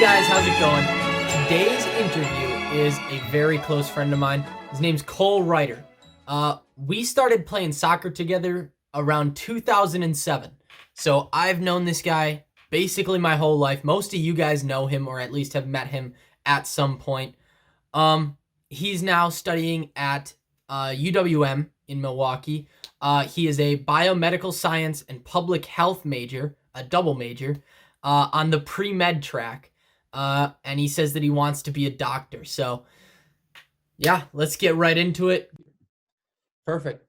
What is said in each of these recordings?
guys, how's it going? Today's interview is a very close friend of mine. His name's Cole Ryder. We started playing soccer together around 2007. So I've known this guy basically my whole life. Most of you guys know him or at least have met him at some point. He's now studying at UWM in Milwaukee. He is a biomedical science and public health major, a double major, on the pre-med track. And he says that he wants to be a doctor. So, yeah, let's get right into it. Perfect.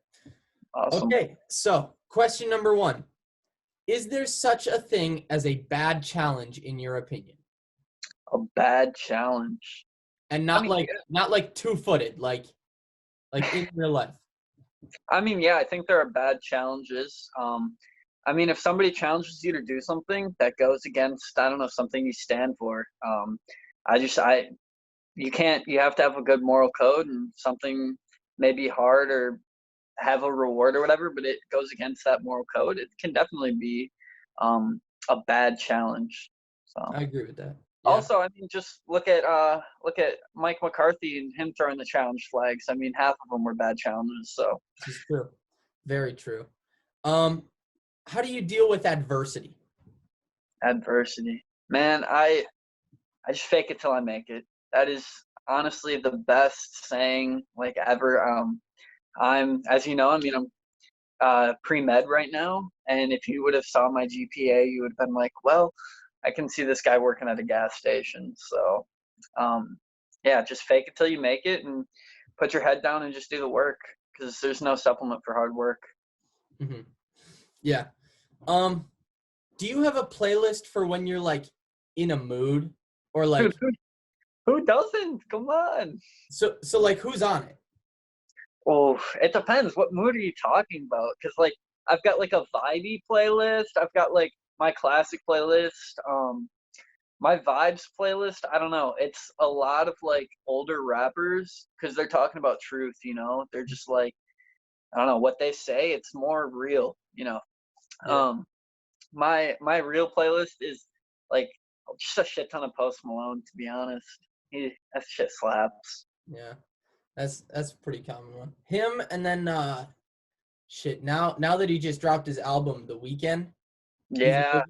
Awesome. Okay, so question number 1. Is there such a thing as a bad challenge in your opinion? A bad challenge. And not like two-footed, like in real life. I think there are bad challenges. If somebody challenges you to do something that goes against, I don't know, something you stand for, you have to have a good moral code, and something may be hard or have a reward or whatever, but it goes against that moral code. It can definitely be a bad challenge. So I agree with that. Yeah. Also, just look at Mike McCarthy and him throwing the challenge flags. Half of them were bad challenges. So this is true. Very true. How do you deal with adversity? Adversity, man, I just fake it till I make it. That is honestly the best saying ever. I'm pre-med right now, and if you would have saw my GPA, you would have been like, well, I can see this guy working at a gas station. So, just fake it till you make it, and put your head down and just do the work, because there's no supplement for hard work. Mm-hmm. Yeah. Do you have a playlist for when you're in a mood or Who doesn't? Come on. So who's on it? Oh, it depends. What mood are you talking about? Because I've got a vibey playlist. I've got my classic playlist. My vibes playlist, I don't know. It's a lot of older rappers, because they're talking about truth. They're just I don't know what they say. It's more real. Yeah. My real playlist is just a shit ton of Post Malone. To be honest, that shit slaps. Yeah. That's a pretty common one. Him, and then now that he just dropped his album, The Weeknd. Yeah.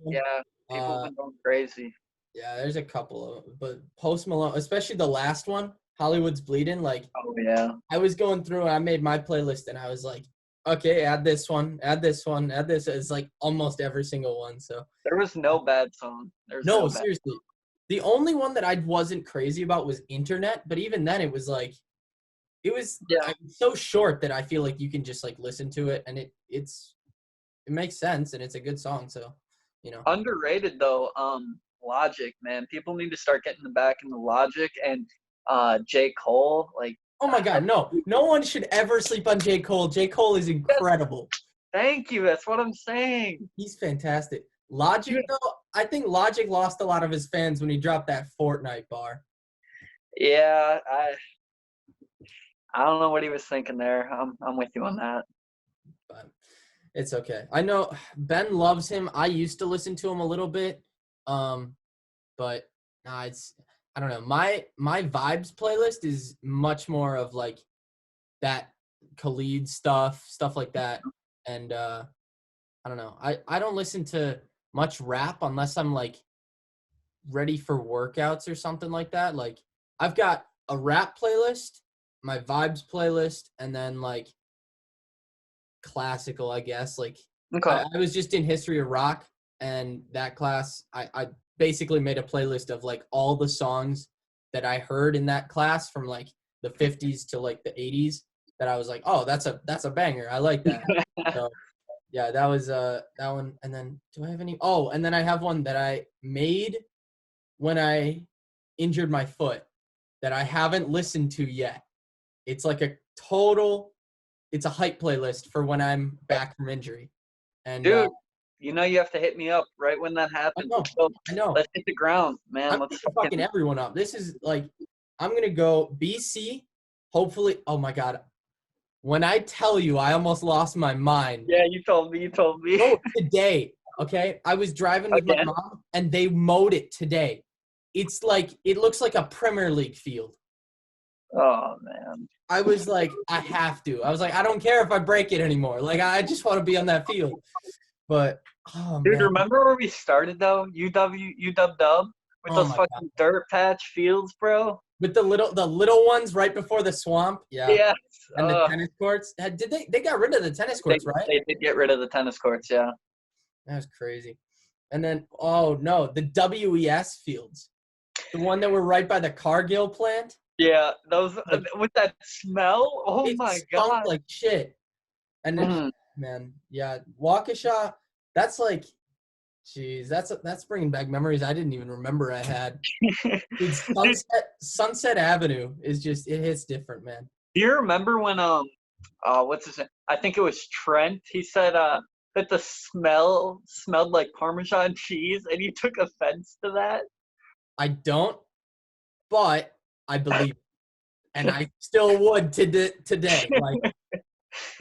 People have been going crazy. Yeah, there's a couple of them, but Post Malone, especially the last one, Hollywood's Bleeding. Oh yeah. I was going through and I made my playlist, and I was like, okay, add this one, add this one, add this. It's almost every single one. So there was no bad song. No, seriously. The only one that I wasn't crazy about was Internet, but even then it was so short that I feel like you can just listen to it, and it makes sense, and it's a good song. So, Underrated though, Logic, man. People need to start getting back into Logic and J. Cole. Oh my God, no one should ever sleep on J. Cole. J. Cole is incredible. Thank you. That's what I'm saying. He's fantastic. Logic though, I think Logic lost a lot of his fans when he dropped that Fortnite bar. Yeah, I don't know what he was thinking there. I'm with you on that. But it's okay. I know Ben loves him. I used to listen to him a little bit. But I don't know. My vibes playlist is much more of that Khalid stuff like that. And I don't know. I don't listen to much rap unless I'm ready for workouts or something like that. I've got a rap playlist, my vibes playlist, and then classical, I guess. Okay. I was just in history of rock, and that class I basically made a playlist of all the songs that I heard in that class from the 50s to the 80s that I was oh, that's a banger. I like that. So yeah, that was that one. And then do I have any? Oh, and then I have one that I made when I injured my foot that I haven't listened to yet. It's it's a hype playlist for when I'm back from injury. And dude, you have to hit me up right when that happens. I know. Let's hit the ground, man. Let's fucking everyone up. This is I'm gonna go BC. Hopefully, oh my God. When I tell you, I almost lost my mind. Yeah, you told me. Oh, today, okay? I was driving with my mom, and they mowed it today. it's like it looks like a Premier League field. Oh man. I was like, I have to. I was like, I don't care if I break it anymore. Like, I just want to be on that field. But oh Dude, man, remember where we started though? UW with oh those my god, fucking dirt patch fields, bro. with the little ones right before the swamp, yeah, Yes. and the tennis courts. Did they got rid of the tennis They courts, right? they did get rid of the tennis courts, yeah. That was crazy. And then, oh no, the WES fields, the one that were right by the Cargill plant. Yeah, those Like, with that smell. Oh it my stunk god. like shit. And Mhm. man, yeah, Waukesha. That's like, jeez, that's bringing back memories I didn't even remember I had. Dude, Dude, Sunset Avenue is just it hits different, man. do you remember when what's his name? I think it was Trent. He said that the smell smelled like Parmesan cheese, and he took offense to that. I don't, but I believe, and I still would today. Like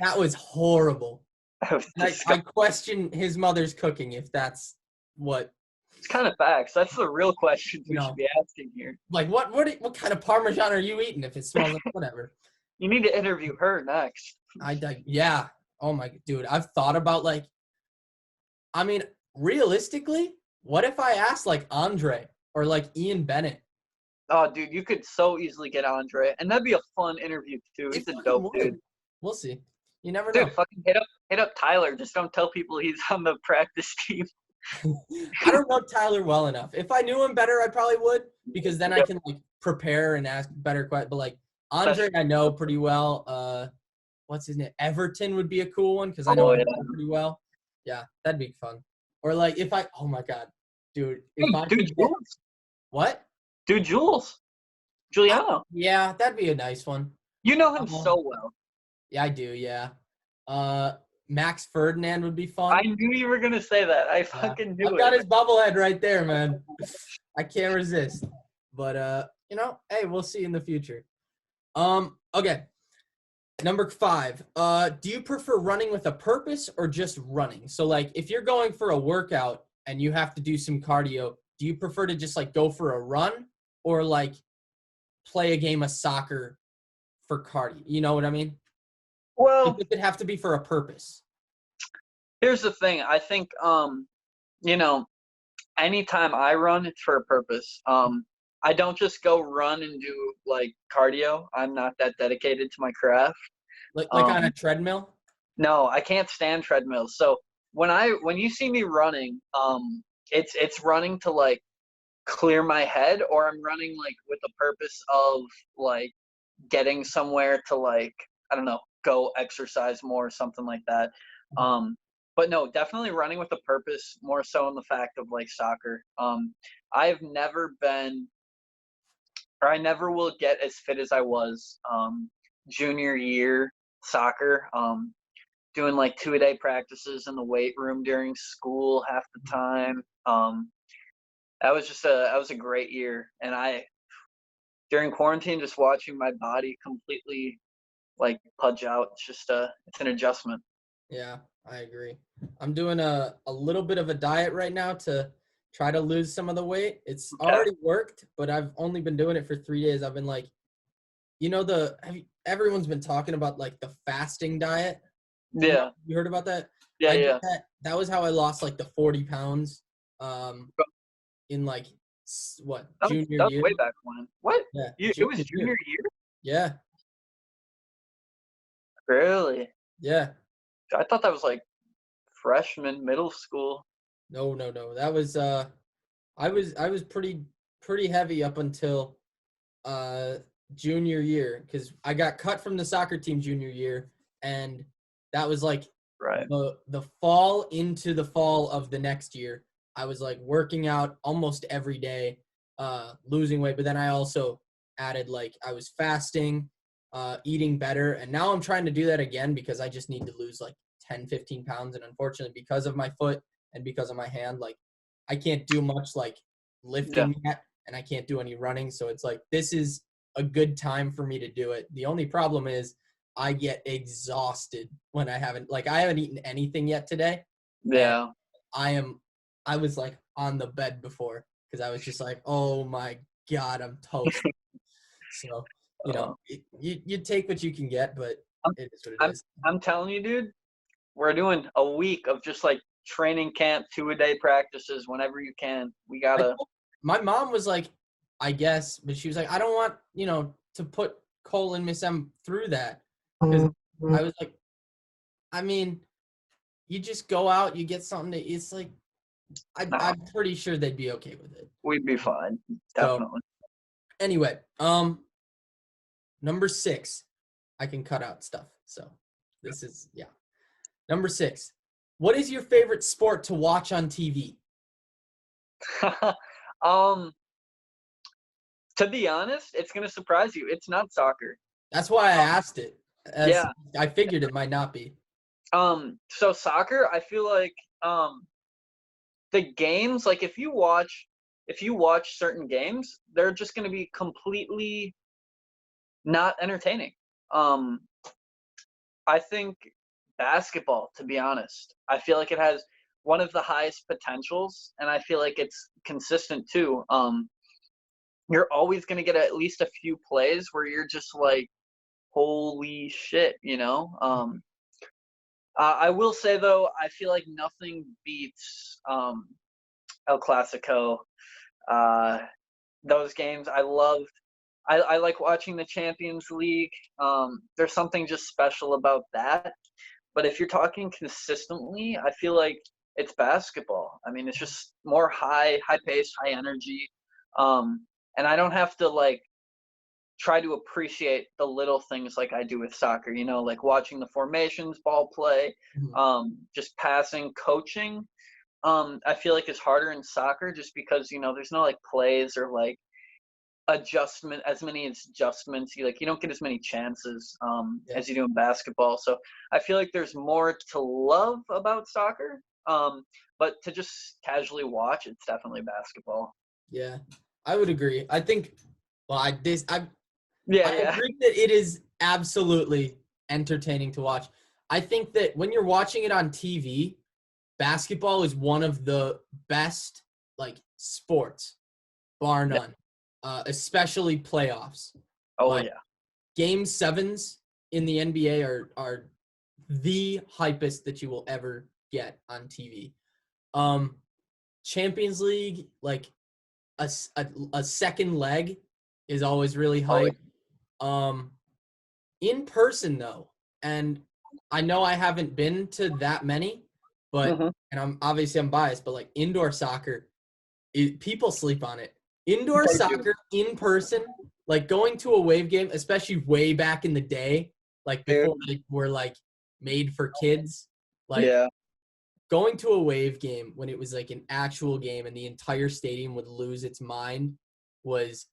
that was horrible. That was Like I disgusting. question his mother's cooking if that's what It's kind of facts. That's the real questions you we should know. be asking here. Like what kind of Parmesan are you eating if it smells like whatever? You need to interview her next. Yeah. Oh my dude, I've thought about like. I mean, realistically, what if I asked like Andre or like Ian Bennett? Oh, dude, you could so easily get Andre, and that'd be a fun interview too. It He's a fucking dope dude. would. We'll see. You never Dude, know. fucking hit up Tyler. Just don't tell people he's on the practice team. I don't know Tyler well enough. If I knew him better, I probably would because then I can like prepare and ask better questions. But like Andre, I know pretty well. What's his name? Everton would be a cool one because I know Oh him yeah, pretty well. Yeah, that'd be fun. Or like if I, oh my god, dude, if I dude, could get Jules, what? dude, Giuliano. Yeah, that'd be a nice one. You know him Uh, so well. yeah, I do. Yeah. Max Ferdinand would be I fun. knew you were gonna say that. I Yeah, fucking I've knew got it. his bobblehead right there, man. I can't resist. But hey, we'll see in the future. Okay. Number 5. Do you prefer running with a purpose or just running? So like if you're going for a workout and you have to do some cardio, do you prefer to just like go for a run or like play a game of soccer for cardio? You know what I mean? Like Well, does it have to be for a purpose? here's the thing. I think you know, anytime I run, it's for a purpose. I don't just go run and do like cardio. I'm not that dedicated to my craft. Like on a Um, treadmill? no, I can't stand treadmills. So when you see me running, it's running to like clear my head, or I'm running like with the purpose of like getting somewhere to like I don't know, go exercise more or something like that. Um, but no, definitely running with a purpose more so in the fact of like soccer. I've never been or I never will get as fit as I was junior year soccer. Doing like 2-a-day practices in the weight room during school half the time. That was a great year, and I during quarantine just watching my body completely like pudge out. It's an adjustment. Yeah, I agree. I'm doing a little bit of a diet right now to try to lose some of the weight. It's Okay. already worked, but I've only been doing it for 3 days. I've been like, everyone's been talking about like the fasting diet. Yeah, You heard about that? yeah, I did yeah. that. That was how I lost like the 40 pounds in like what, junior That was year? way back when. What? Yeah, It was junior year. junior year? Yeah, Really? yeah. I thought that was like freshman, middle school. No, no, no. That was I was pretty heavy up until uh junior year because I got cut from the soccer team junior year, and that was like Right. the fall into the fall of the next year. I was like working out almost every day, losing weight, but then I also added like I was fasting, eating better, and now I'm trying to do that again because I just need to lose like 10-15 pounds, and unfortunately because of my foot and because of my hand, like I can't do much like Yeah. lifting yet, and I can't do any running, so it's like this is a good time for me to do it. The only problem is I get exhausted when I haven't eaten anything yet today. And Yeah. I was like on the bed before because I was just like, oh my God, I'm toast. So, Uh, you take what you can get, but I'm, it is what it I'm, is. I'm telling you, dude, we're doing a week of just like training camp, 2-a-day practices whenever you can. We gotta. My mom was like, I guess, but she was like, I don't want, to put Cole and Miss M through that. Because I was like, I mean, you just go out, you get something to, it's like, Nah, I'm pretty sure they'd be okay with it. we'd be fine. So Definitely. anyway, number 6, I can cut out stuff. So this is, yeah. Number 6, what is your favorite sport to watch on TV? um, to be honest, it's gonna surprise you. It's not soccer. That's why I asked it, as Yeah. I figured it might not be. So soccer, I feel like the games, like if you watch certain games, they're just gonna be completely not entertaining. Um, I think basketball, to be honest, I feel like it has one of the highest potentials, and I feel like it's consistent too. You're always gonna get at least a few plays where you're just like, holy shit, you know. I will say though, I feel like nothing beats El Clasico. Uh, those games I loved. I like watching the Champions League. There's something just special about that. But if you're talking consistently, I feel like it's basketball. I mean, it's just more high paced, high energy. And I don't have to like try to appreciate the little things like I do with soccer, like watching the formations, ball play, Mhm. just passing, coaching. I feel like it's harder in soccer just because, there's no like plays or like as many adjustments. You don't get as many chances Yeah. as you do in basketball. So I feel like there's more to love about soccer. But to just casually watch, it's definitely basketball. Yeah, I would agree. I think, well, Yeah, I yeah. agree that it is absolutely entertaining to watch. I think that when you're watching it on TV, basketball is one of the best like sports, bar none. Especially playoffs. Oh Like yeah. game sevens in the NBA are the hypest that you will ever get on TV. Um, Champions League, like a second leg is always really Oh hype. In person though, and I know I haven't been to that many, yeah. but and I'm biased, but like indoor soccer, people sleep on it. Indoor They do. soccer in person, like going to a Wave game, especially way back in the day, like before Dude. they were like made for kids, like Yeah. going to a Wave game when it was like an actual game and the entire stadium would lose its mind was,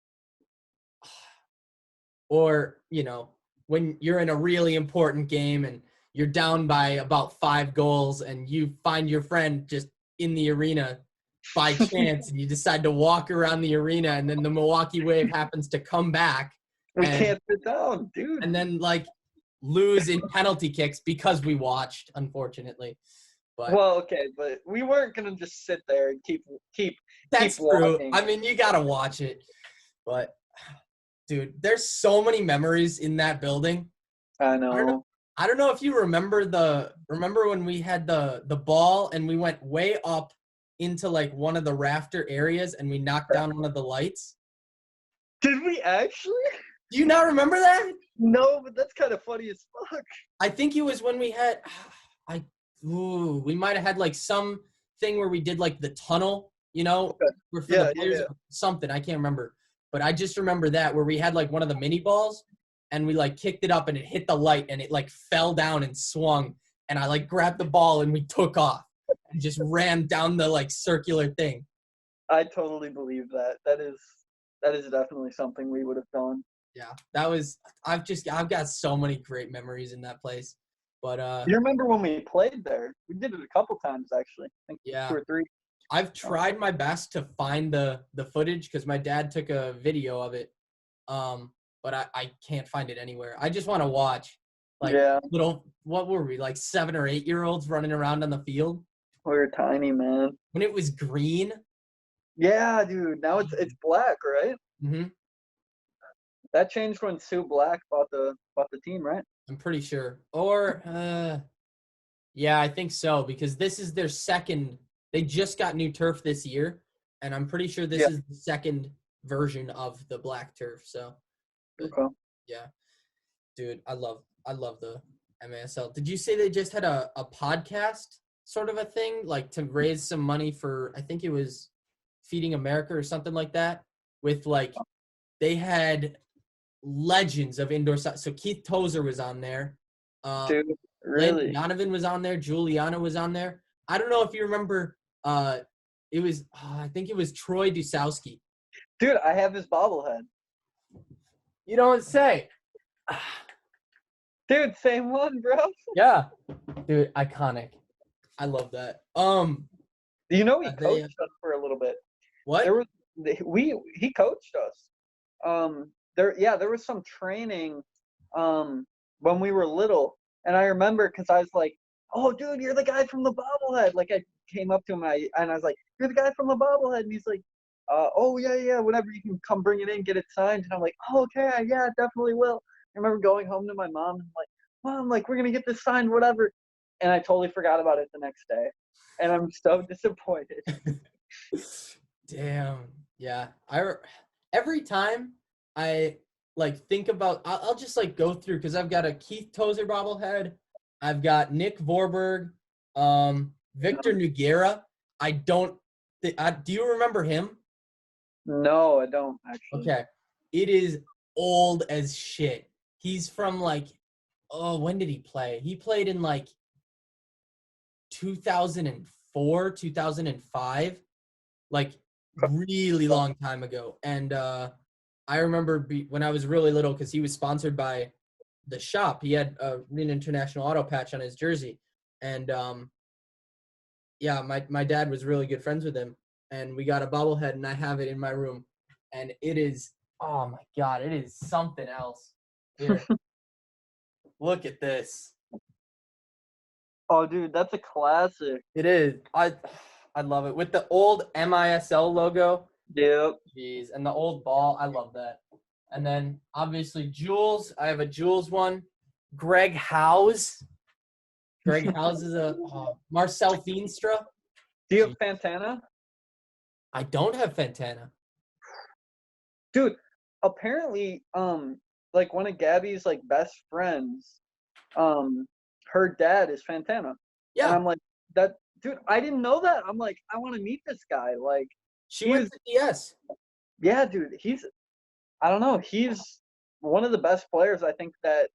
or when you're in a really important game and you're down by about 5 goals and you find your friend just in the arena by chance and you decide to walk around the arena and then the Milwaukee Wave happens to come back We and can't sit down, dude. then like lose in penalty kicks because we watched, unfortunately. But Well, okay, but we weren't gonna just sit there and keep that's true. walking. I mean, you got to watch it. But dude, there's so many memories in that building. I I don't know. know. I don't know if you remember when we had the ball and we went way up into like one of the rafter areas and we knocked down one of the lights. Did we actually? Do you not remember that? No, but that's kind of funny as fuck. I think it was when we had we might have had like some thing where we did like the tunnel, Okay. where for Yeah, the yeah, players yeah. something, I can't remember. But I just remember that where we had like one of the mini balls and we like kicked it up and it hit the light and it like fell down and swung and I like grabbed the ball and we took off and just ran down the like circular thing. I totally believe that. That is definitely something we would have done. Yeah, that was I've got so many great memories in that place. But You remember when we played there? We did it a couple times actually. I think two yeah, or three. I've tried my best to find the footage because my dad took a video of it, but I can't find it anywhere. I just want to watch like Yeah, what were we, like 7 or 8 year olds running around on the field we were tiny, man. when it was green. Yeah, dude. Now it's black, right? Hmm. That changed when Sue Black bought the team, right? I'm pretty sure. Or yeah, I think so because this is their second. They just got new turf this year, and I'm pretty sure this Yeah. is the second version of the black turf. So, but Okay. yeah, dude, I love the MASL. Did you say they just had a podcast sort of a thing, like to raise some money for? I think it was Feeding America or something like that. With like, they had legends of indoor soccer. So Keith Tozer was on there. Dude, Landon really? Donovan was on there. Juliana was on there. I don't know if you remember. It was I think it was Troy Dusowski. Dude, I have his bobblehead. You don't say. Dude, same one, bro. Yeah, dude, iconic. I love that. You know he They coached us for a little bit. There what? was he coached us. There was some training when we were little, and I remember because I was like, "Oh, dude, you're the guy from the bobblehead." Like I came up to him and I was like, "You're the guy from the bobblehead," and he's like, "Oh yeah, yeah, whenever you can come bring it in, get it signed." And I'm like, "Oh, okay, yeah, definitely will." I remember going home to my mom and like, "Mom, like we're gonna get this signed, whatever," and I totally forgot about it the next day, and I'm so disappointed. Damn. Yeah. Every time I like think about, I'll just like go through because I've got a Keith Tozer bobblehead. I've got Nick Vorberg, Victor Noguera. I don't. Do you remember him? No, I don't actually. Okay. It is old as shit. He's from like, oh, when did he play? He played in like 2004, 2005, like really long time ago. And I remember when I was really little because he was sponsored by the shop. He had a Reno International auto patch on his jersey. And yeah, my dad was really good friends with him. And we got a bobblehead and I have it in my room. And it is, oh my God, it is something else. Here, look at this. Oh, dude, that's a classic. It is. I love it. With the old MISL logo. Yep. Jeez. And the old ball. I love that. And then obviously Jules. I have a Jules one. Greg Howes. Greg Howes is a Marcel Feenstra. Do you have Fantana? I don't have Fantana. Dude, apparently, like one of Gabby's like best friends, her dad is Fantana. And Yeah. I'm like, that dude, I didn't know that. I'm like, I want to meet this guy. Like She he's went to DS. yeah, dude, I don't know, he's one of the best players I think that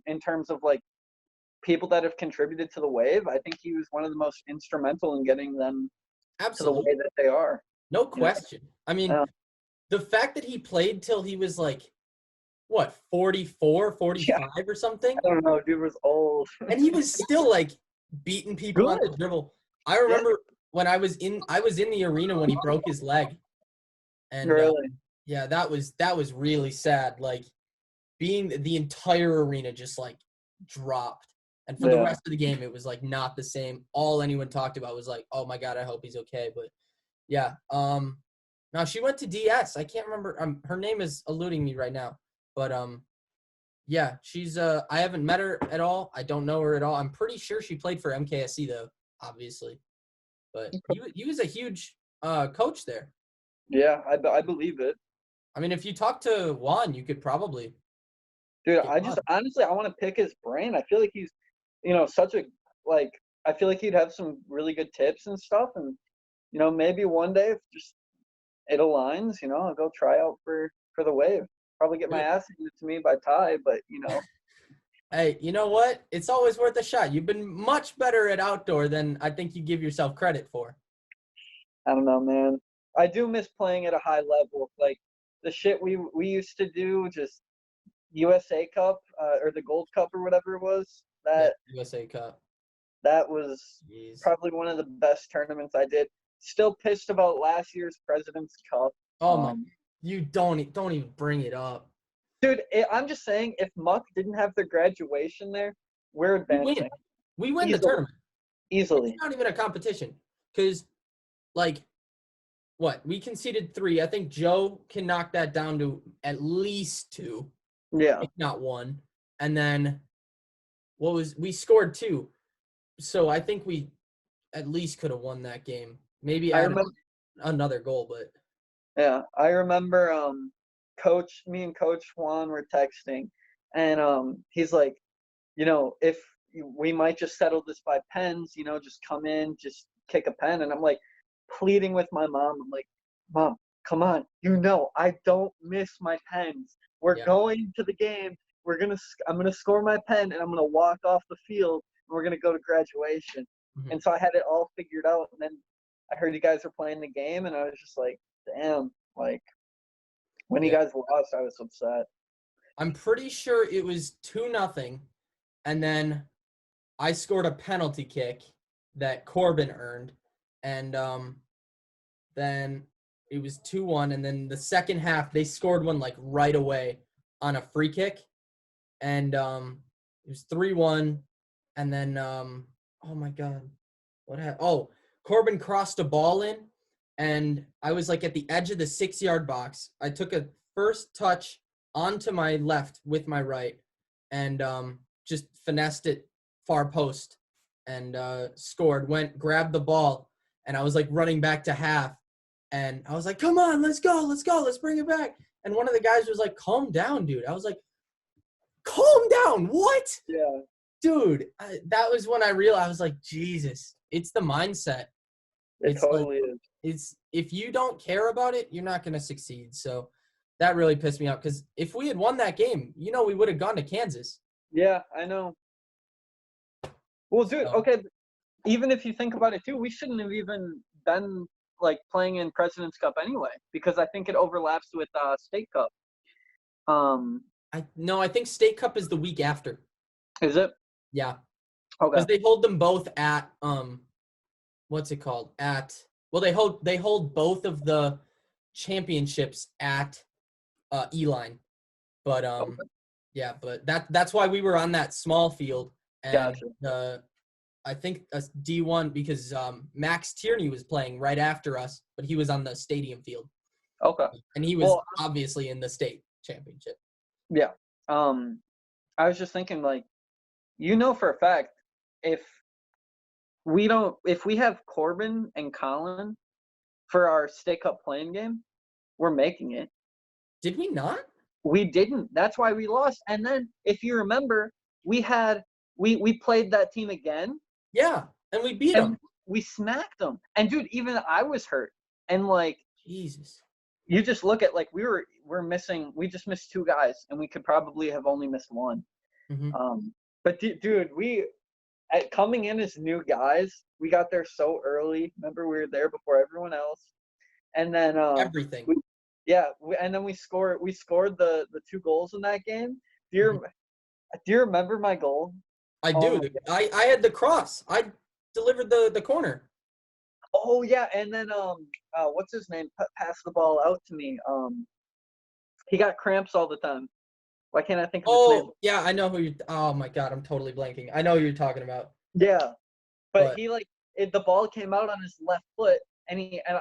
in terms of like people that have contributed to the wave, I think he was one of the most instrumental in getting them to the way Absolutely. that they are. No You know? question. I mean, the fact that he played till he was like, what, 44, Yeah, 45 or something? I don't know, dude was old. And he was still like beating people on the Good. dribble. I Yeah, remember when I was in the arena when he broke his leg. And really. yeah, that was really sad. Like being the entire arena just like dropped. And for the Yeah. rest of the game, it was like not the same. All anyone talked about was like, "Oh my God, I hope he's okay." But yeah, now she went to DS. I can't remember. Her name is eluding me right now. But yeah, she's I haven't met her at all. I don't know her at all. I'm pretty sure she played for MKSC though, obviously. But he was a huge coach there. Yeah, I believe it. I mean, if you talk to Juan, you could probably Dude, get I on. just honestly I want to pick his brain. I feel like he's, such a like I feel like he'd have some really good tips and stuff and maybe one day if just it aligns, I'll go try out for the wave. Probably get my Dude, ass handed to me by Ty, but hey, you know what? It's always worth a shot. You've been much better at outdoor than I think you give yourself credit for. I don't know, man. I do miss playing at a high level. Like the shit we used to do, just USA Cup or the Gold Cup or whatever it was. Yeah, That USA Cup. that was Jeez. probably one of the best tournaments I did. Still pissed about last year's President's Cup. Oh my, Um, you don't even bring it up. dude, I'm just saying, if Muck didn't have their graduation there, we're We win. advancing We win the easily. tournament. It's Easily. not even a competition because, like, what? We conceded 3. I think Joe can knock that down to at least 2, Yeah. if not 1. And then we scored 2. So I think we at least could have won that game. Maybe I added remember. another goal, but Yeah, I remember. Me and Coach Juan were texting, and he's like, if we might just settle this by pens, just come in, just kick a pen, and I'm like, pleading with my mom. I'm like, Mom, come on, I don't miss my pens. We're yeah. going to the game. I'm gonna score my pen, and I'm gonna walk off the field, and we're gonna go to graduation. Mhm. And so I had it all figured out, and then I heard you guys were playing the game, and I was just like, damn, like when you Yeah. guys lost, I was upset. I'm pretty sure it was 2-0, and then I scored a penalty kick that Corbin earned, and then it was 2-1, and then the second half they scored one like right away on a free kick, and it was 3-1, and then oh my god, what happened? Oh, Corbin crossed a ball in, and I was like at the edge of the 6-yard box. I took a first touch onto my left with my right, and just finessed it far post, and scored. Grabbed the ball, and I was like running back to half, and I was like, "Come on, let's go, let's bring it back." And one of the guys was like, "Calm down, dude." I was like, "Calm down, what?" Yeah, Dude, that was when I realized, I was like, Jesus, it's the mindset. it It's like, totally is. it's if you don't care about it, you're not going to succeed. So that really pissed me off, because if we had won that game, we would have gone to Kansas. Yeah, I know. Well, dude, So, okay, even if you think about it too, we shouldn't have even been like playing in President's Cup anyway, because I think it overlaps with State Cup. no, I think State Cup is the week after. Is it? Yeah, Okay. because they hold them both at what's it called? They hold both of the championships at Eline, but Okay. yeah, but that's why we were on that small field, and Gotcha. I think a D1, because Max Tierney was playing right after us, but he was on the stadium field, Okay. and he was Well, obviously in the state championship. yeah. I was just thinking, like, for a fact, if if we have Corbin and Colin for our State Cup playing game, we're making it. Did we not? We didn't. That's why we lost. And then, if you remember, we played that team again, Yeah, and we beat and them. we smacked them. And dude, even I was hurt. And like, Jesus. you just look at like we just missed 2 guys, and we could probably have only missed 1. Mm-hmm. But dude, coming in as new guys, we got there so early. Remember, we were there before everyone else, and then Everything. and then we scored the 2 goals in that game. Mhm. Do you remember my goal? I Oh do. my I had the cross. I delivered the corner. Oh yeah, and then what's his name? Passed the ball out to me. He got cramps all the time. Why can't I think of his name? Oh, yeah, I know who you. Oh my God, I'm totally blanking. I know who you're talking about. Yeah, but But he the ball came out on his left foot, and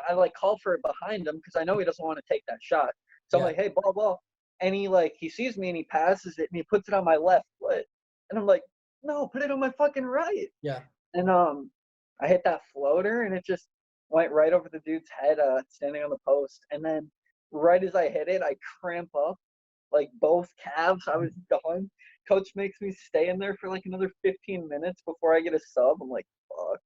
I like called for it behind him because I know he doesn't want to take that shot. So I'm yeah, like, hey, ball, and he sees me and he passes it and he puts it on my left foot, and I'm like, no, put it on my fucking right. yeah. And I hit that floater and it just went right over the dude's head, standing on the post. And then right as I hit it, I cramp up like both calves. I was done. Coach makes me stay in there for like another 15 minutes before I get a sub. I'm like, fuck.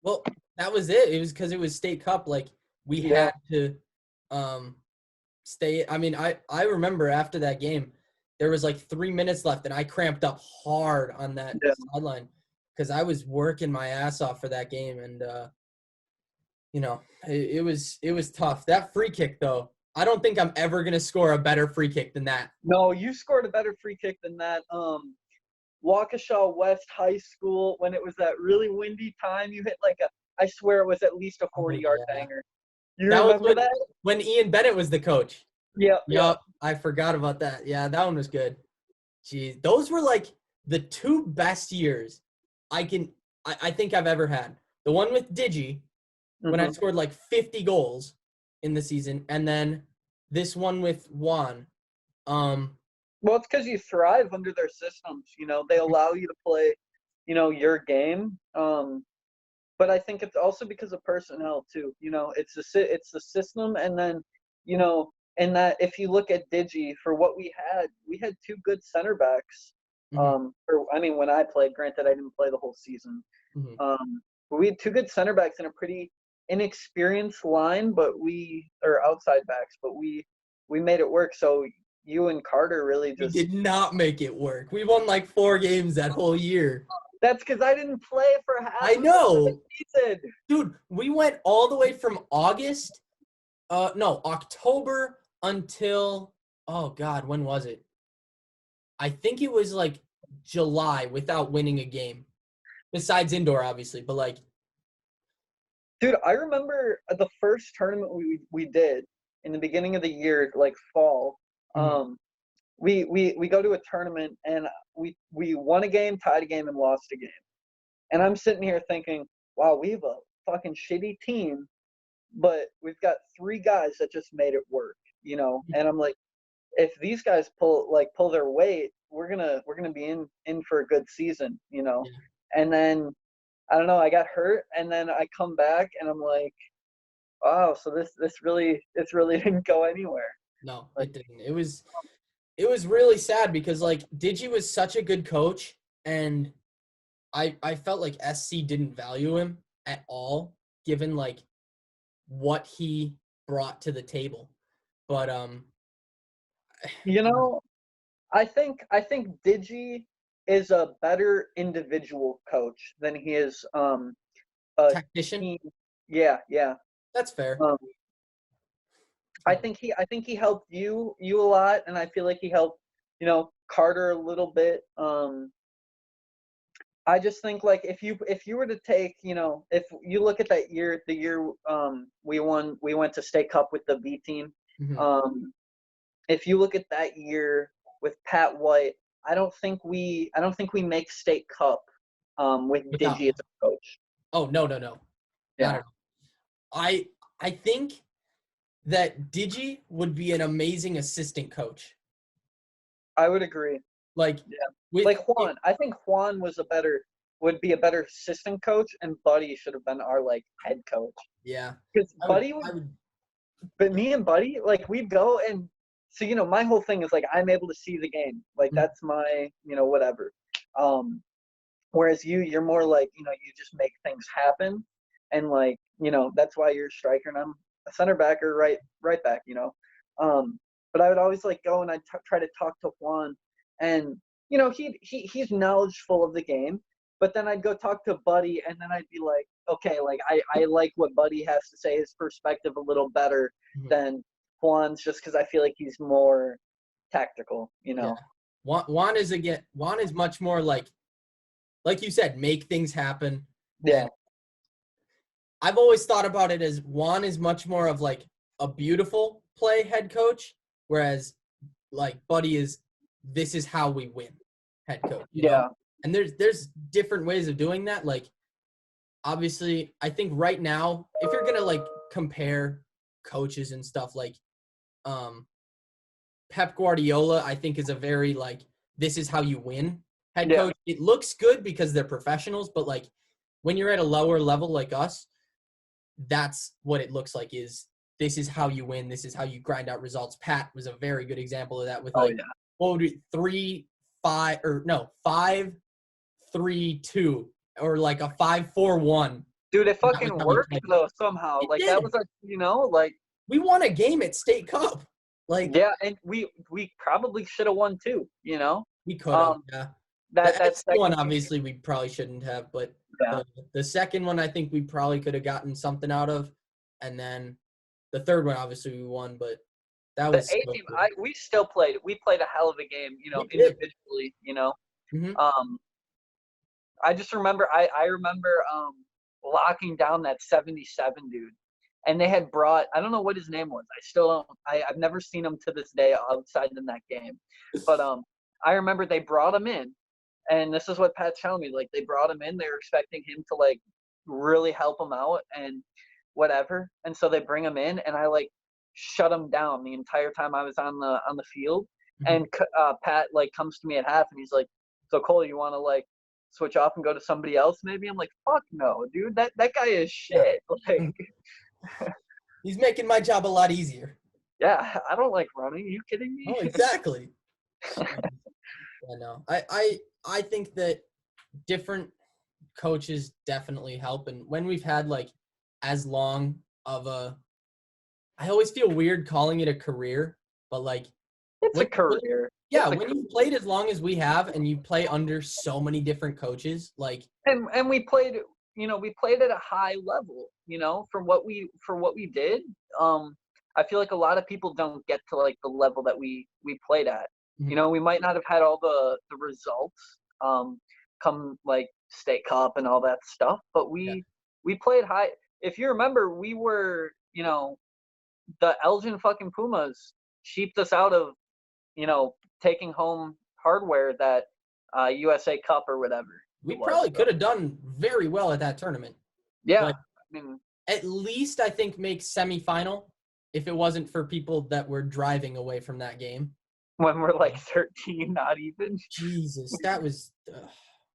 Well, that was it. It was because it was State Cup. Like, we Yeah. had to stay. I mean, I remember after that game, there was like 3 minutes left, and I cramped up hard on that Yeah. sideline because I was working my ass off for that game, and it was tough. That free kick, though, I don't think I'm ever gonna score a better free kick than that. No, you scored a better free kick than that. Waukesha West High School, when it was that really windy time, you hit I swear it was at least a 40-yard yeah. banger. You That was remember that? when Ian Bennett was the coach. Yeah. Yup, I forgot about that. Yeah, that one was good. Jeez, those were like the 2 best years I think I've ever had. The one with Digi, when I Mhm. scored like 50 goals, in the season, and then this one with Juan. Well, it's because you thrive under their systems. You know, they allow you to play, you know, your game. But I think it's also because of personnel too. You know, it's the system, and then, you know, and that if you look at Digi for what we had two good center backs. Mhm, Or I mean, when I played, granted, I didn't play the whole season. mhm. But we had two good center backs and a pretty inexperienced line, but or outside backs, but we made it work. So you and Carter really We just. did not make it work. We won like 4 games that whole year. That's because I didn't play for half I of the know. season. Dude, we went all the way from August, no, October until, oh God, when was it? I think it was like July without winning a game. Besides indoor, obviously, but like, Dude, I remember the first tournament we did in the beginning of the year, like fall. mhm, Um, we go to a tournament and we won a game, tied a game, and lost a game. And I'm sitting here thinking, wow, we have a fucking shitty team, but we've got three guys that just made it work, you know. And I'm like, if these guys pull their weight, we're gonna be in for a good season, you know. yeah, And then I don't know, I got hurt, and then I come back, and I'm like, wow, so this really didn't go anywhere. no, Like, it didn't. It was really sad because like Digi was such a good coach, and I felt like SC didn't value him at all, given like what he brought to the table. But you know, I think Digi is a better individual coach than he is a tactician, team. Yeah, yeah. that's fair. Um, I think he helped you a lot, and I feel like he helped, you know, Carter a little bit. I just think like if you were to take, you know, if you look at that year, the year we went to State Cup with the B team. Mhm. Um, if you look at that year with Pat White, I don't think we make State Cup with Without Digi as him. a coach. Oh no, no, no, not Yeah, at all. I think that Digi would be an amazing assistant coach. I would agree. Like Yeah, with like Juan. I think Juan would be a better assistant coach, and Buddy should have been our like head coach. yeah, Because I would Buddy I would, would but me and Buddy, like we'd go and so you know my whole thing is like I'm able to see the game, like mm, that's my whatever. Um, Whereas you're more like you just make things happen, and like that's why you're a striker and I'm a center back or right back. Um, but I would always like go and I try to talk to Juan, and he's knowledgeable of the game. But then I'd go talk to Buddy, and then I'd be like, okay, like I like what Buddy has to say, his perspective a little better mhm, than Juan's, just because I feel like he's more tactical. yeah. Juan is much more like you said, make things happen. Yeah, And I've always thought about it as Juan is much more of like a beautiful play head coach, whereas like Buddy is this is how we win head coach, you know? yeah, And there's different ways of doing that. Like obviously, I think right now, if you're gonna like compare coaches and stuff, like um Pep Guardiola, I think is a very like this is how you win head yeah. coach. It looks good because they're professionals, but like when you're at a lower level like us, that's what it looks like is this is how you win, this is how you grind out results. Pat was a very good example of that with Oh like yeah. what would it 3-5 or no 5-3-2 or like a 5-4-1. Dude, it That was fucking how we worked played. though somehow. It Like that did. was like We won a game at State Cup. Like yeah, and we probably should have won too. we could have, Um yeah. The that SC one, second game, obviously, we probably shouldn't have, but yeah. the second one, I think we probably could have gotten something out of, and then the third one, obviously, we won, but that The was A so team, cool. we played a hell of a game, We did. individually. Hmm. Um I just remember I remember locking down that 77 dude. And they had brought I don't know what his name was. I still don't I've never seen him to this day outside in that game. But I remember they brought him in, and this is what Pat's telling me. Like they brought him in, they were expecting him to like really help him out, and whatever. And so they bring him in, and I like shut him down the entire time I was on the field. Mhm. And Pat like comes to me at half, and he's like, "So Cole, you want to like switch off and go to somebody else maybe?" I'm like, "Fuck no, dude. That guy is Yeah. shit." Like, He's making my job a lot easier. yeah, I don't like running. Are you kidding me? Oh, exactly. I know. I think that different coaches definitely help, and when we've had like as long of a, I always feel weird calling it a career, but like It's a when career. yeah, It's a when you've played as long as we have and you play under so many different coaches, like and we played, we played at a high level, for what we did. I feel like a lot of people don't get to like the level that we played at. Mhm. We might not have had all the results come like state cup and all that stuff, but Yeah. we played high. If you remember, we were, the Elgin fucking Pumas sheeped us out of, taking home hardware that USA Cup or whatever We it was. probably could have done very well at that tournament. Yeah, Like I mean, at least I think make semifinal if it wasn't for people that were driving away from that game. when we're like 13, not even. Jesus, that was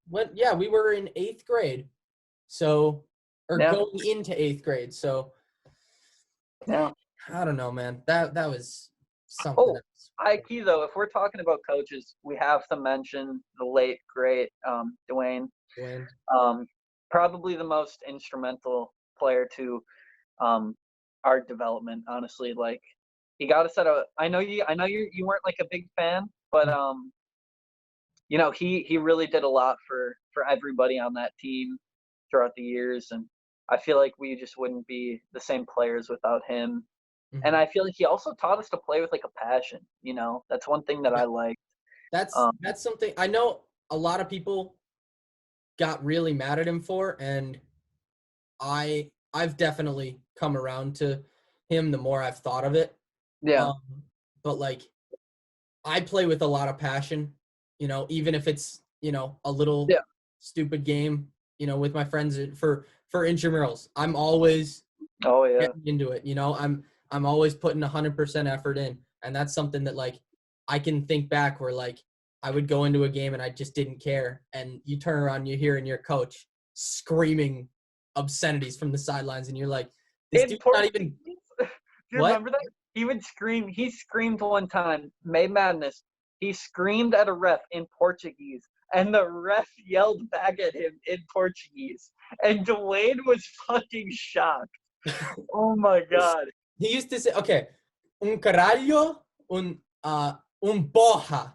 when yeah, we were in 8th grade. So or Yeah, going into 8th grade. So yeah. I don't know, man. That was something Oh, else. high key though, if we're talking about coaches, we have to mention the late great Dwayne. Dwayne. Um, Probably the most instrumental player to um, our development. Honestly, like he got us at a. I know you weren't like a big fan, but he really did a lot for everybody on that team throughout the years, and I feel like we just wouldn't be the same players without him. And Mhm. I feel like he also taught us to play with like a passion. That's one thing that Yeah. I like. That's Um, that's something I know a lot of people got really mad at him for, and I've definitely come around to him the more I've thought of it. yeah, Um, but like I play with a lot of passion, even if it's, a little yeah, stupid game, with my friends for intramurals. I'm always oh yeah, getting into it, I'm always putting 100% effort in. And that's something that like I can think back where like I would go into a game and I just didn't care. And you turn around, you hear in your coach screaming obscenities from the sidelines, and you're like, this in dude's not Portuguese. even Do you what? remember that? He would scream. He screamed one time, May Madness. He screamed at a ref in Portuguese, and the ref yelled back at him in Portuguese. And Dwayne was fucking shocked. Oh my god. He used to say, okay, un caralho, un porra.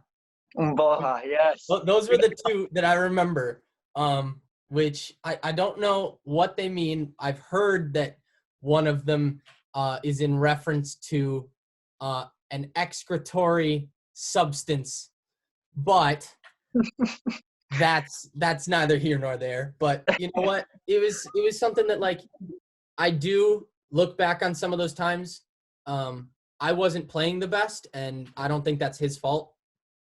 Umboha, yes. Those were the two that I remember, which I don't know what they mean. I've heard that one of them is in reference to an excretory substance, but that's neither here nor there. But you know what? It was something that like I do look back on some of those times. I wasn't playing the best, and I don't think that's his fault.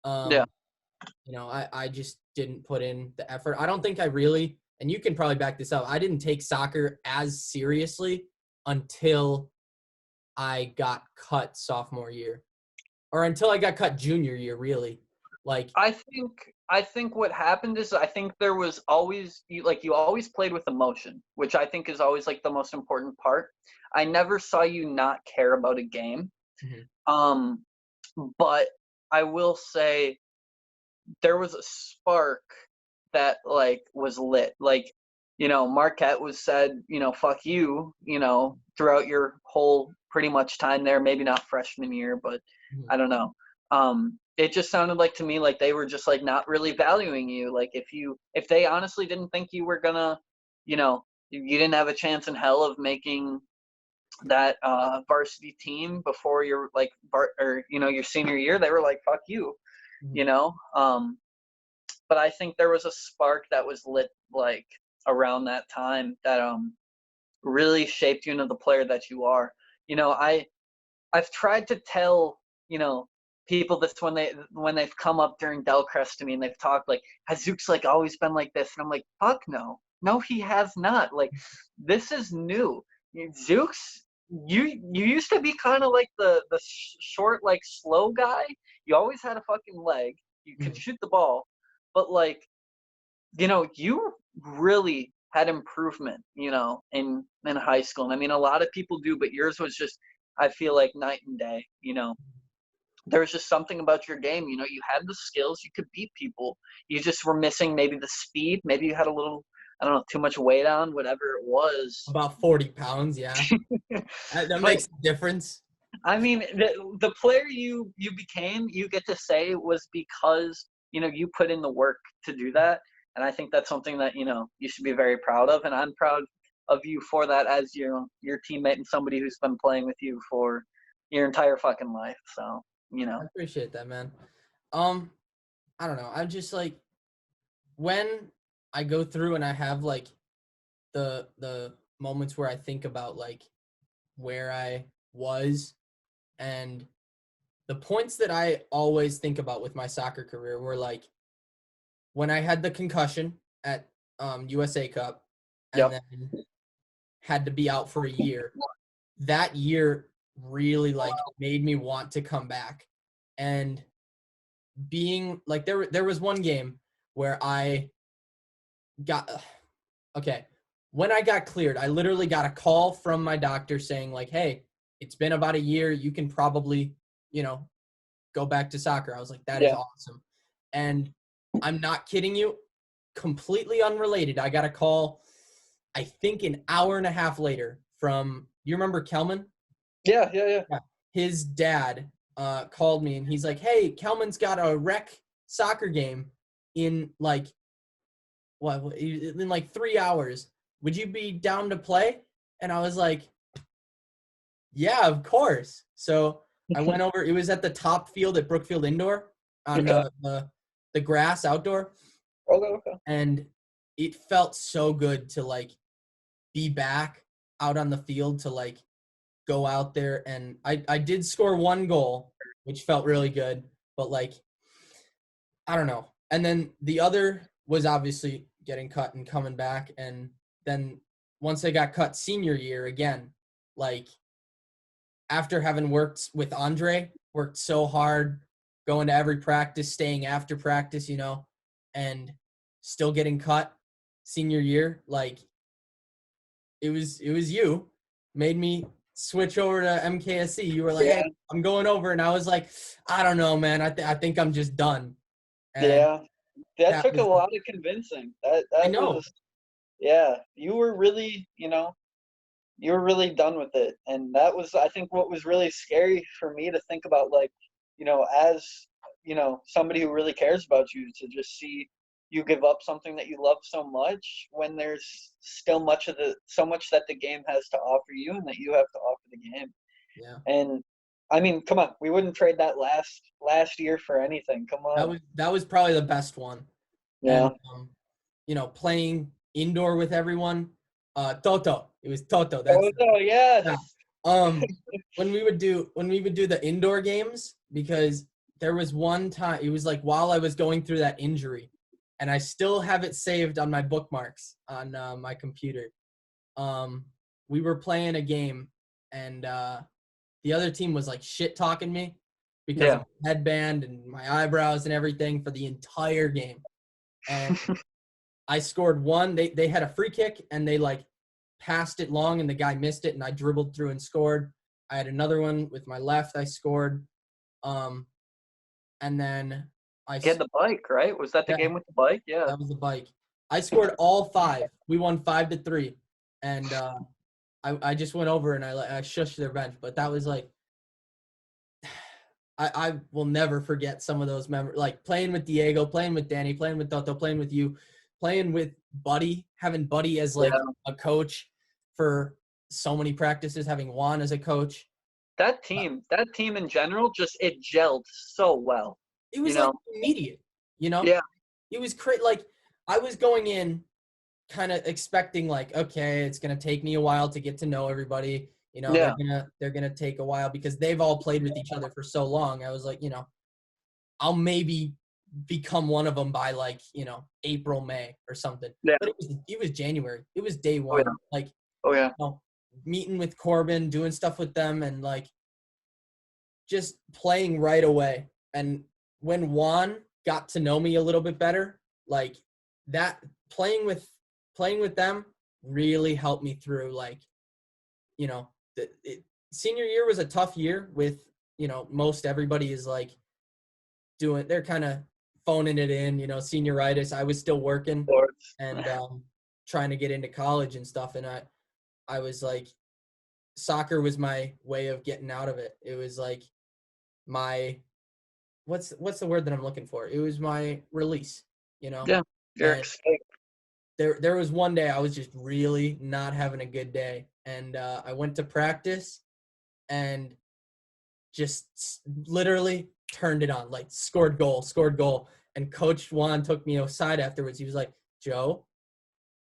Yeah. Um, I just didn't put in the effort. I don't think I really, and you can probably back this up, I didn't take soccer as seriously until I got cut sophomore year, or until I got cut junior year, really. Like, I think what happened is I think there was always you always played with emotion, which I think is always like the most important part. I never saw you not care about a game. mhm, Um but I will say there was a spark that like was lit. Like, Marquette was said, fuck you, throughout your whole pretty much time there, maybe not freshman year, but mhm, I don't know. It just sounded like to me like they were just like not really valuing you. Like if they honestly didn't think you were gonna, you didn't have a chance in hell of making that varsity team before your like or your senior year, they were like fuck you, mhm. you know. But I think there was a spark that was lit like around that time that really shaped you into the player that you are. I've tried to tell, people this when they've come up during Delcrest to me and they've talked like, has Zook's like always been like this? And I'm like, fuck no. No, he has not. Like, this is new. Zooks, you used to be kind of like the short, like slow guy. You always had a fucking leg. You could Mhm. shoot the ball, but like you really had improvement, in high school. And I mean, a lot of people do, but yours was just, I feel like night and day. There was just something about your game. You had the skills, you could beat people. You just were missing maybe the speed. Maybe you had a little, I don't know, too much weight on, whatever it was. About 40 pounds, yeah. That But makes a difference. I mean, the player you became, you get to say was because you put in the work to do that, and I think that's something that you should be very proud of, and I'm proud of you for that as your teammate and somebody who's been playing with you for your entire fucking life. So I appreciate that, man. I don't know. I'm just like when I go through and I have like the moments where I think about like where I was and the points that I always think about with my soccer career were like when I had the concussion at USA Cup and Yep. then had to be out for a year. That year really like made me want to come back. And being like there was one game where I got okay. When I got cleared, I literally got a call from my doctor saying like, "Hey, it's been about a year. You can probably, go back to soccer." I was like, "That is Yeah. awesome." And I'm not kidding you, completely unrelated. I got a call I think an hour and a half later from you remember Kelman? Yeah. Yeah. Yeah. Yeah. His dad called me and he's like, "Hey, Kelman's got a rec soccer game in like in like 3 hours. Would you be down to play?" And I was like, "Yeah, of course." So I went over. It was at the top field at Brookfield Indoor on Yeah. the grass outdoor, Okay. Okay. and it felt so good to like be back out on the field to like go out there. And I did score one goal, which felt really good, but like I don't know. And then the other was obviously getting cut and coming back. And then once I got cut senior year again, like after having worked with Andre, worked so hard, going to every practice, staying after practice, and still getting cut senior year, like it was you made me switch over to MKSC. You were like, "Hey, Yeah. I'm going over," and I was like, "I don't know, man. I think I'm just done." And Yeah. That that took a was lot of convincing. That I that know. was Yeah. You were really done with it. And that was, I think, what was really scary for me to think about, like, as, somebody who really cares about you, to just see you give up something that you love so much when there's still so much that the game has to offer you and that you have to offer the game. Yeah. And I mean, come on, we wouldn't trade that last year for anything. Come That on. was that was probably the best one. And Yeah. playing indoor with everyone. Toto. It was Toto. That's Oh no, yes. yeah. Um, when we would do the indoor games, because there was one time it was like while I was going through that injury, and I still have it saved on my bookmarks on my computer. Um, we were playing a game, and the other team was like shit talking me because of Yeah. my headband and my eyebrows and everything for the entire game. And I scored one. They had a free kick and they like passed it long and the guy missed it and I dribbled through and scored. I had another one with my left. I scored. Um, and then You had the bike, right? Was that the yeah, game with the bike? Yeah. that was the bike. I scored all five. We won 5-3, and I just went over and I shushed their bench. But that was like I will never forget some of those memories. Like playing with Diego, playing with Danny, playing with Toto, playing with you, playing with Buddy, having Buddy as like Yeah. a coach for so many practices, having Juan as a coach. That team in general, just it gelled so well. It You was like know? immediate, you know? Yeah. It was great. Like I was going in kind of expecting like, okay, it's gonna take me a while to get to know everybody. They're Yeah. gonna take a while because they've all played with each other for so long. I was like, I'll maybe become one of them by like, April, May or something. Yeah. But it was January. It was day Oh yeah. one. Like, Oh yeah. no, meeting with Corbin, doing stuff with them, and like just playing right away. And when Juan got to know me a little bit better, like that playing with them really helped me through, like, you know, senior year was a tough year with, you know, most everybody is like they're kind of phoning it in, you know, senioritis. I was still working Sports. and trying to get into college and stuff. And I was like, soccer was my way of getting out of it. It was like my, what's the word that I'm looking for? It was my release, you know? Yeah, your And escape. there was one day I was just really not having a good day. And I went to practice and just literally turned it on, like scored goal. And Coach Juan took me aside afterwards. He was like, Joe,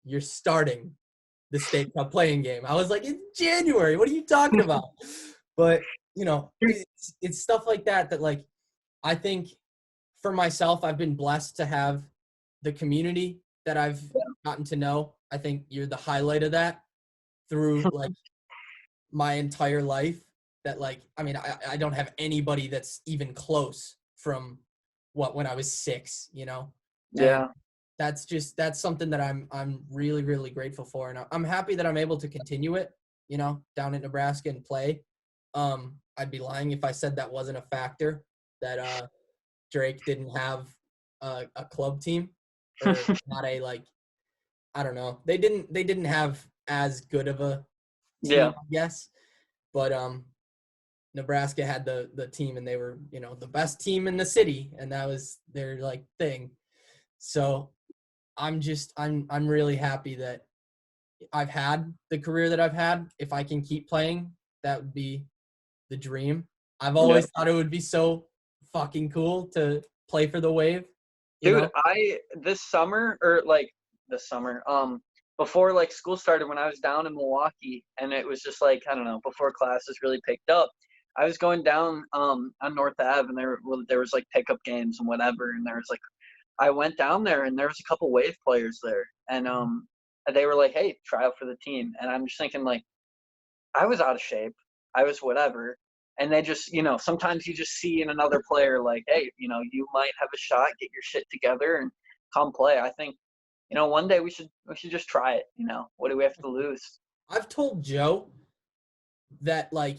you're starting the state cup playing game. I was like, it's January. What are you talking about? But, you know, it's stuff like that like, I think for myself, I've been blessed to have the community that I've gotten to know. I think you're the highlight of that through like my entire life. That like, I mean, I don't have anybody that's even close from when I was 6, you know? Yeah. And that's something that I'm really, really grateful for. And I'm happy that I'm able to continue it, you know, down in Nebraska and play. I'd be lying if I said that wasn't a factor, that Drake didn't have a club team or not a, like, I don't know. They didn't have as good of a team, Yeah. I guess. But Nebraska had the team, and they were, you know, the best team in the city, and that was their like thing. So I'm really happy that I've had the career that I've had. If I can keep playing, that would be the dream. I've always thought it would be so fucking cool to play for the Wave. You Dude, know? this summer, before like school started, when I was down in Milwaukee, and it was just like, I don't know, before classes really picked up, I was going down on North Ave, and there was like pickup games and whatever, and there was like, I went down there and there was a couple Wave players there, and they were like, hey, try out for the team, and I'm just thinking like, I was out of shape, I was whatever, and they just, you know, sometimes you just see in another player like, hey, you know, you might have a shot, get your shit together and come play. I think, you know, one day we should just try it. You know, what do we have to lose? I've told Joe that, like,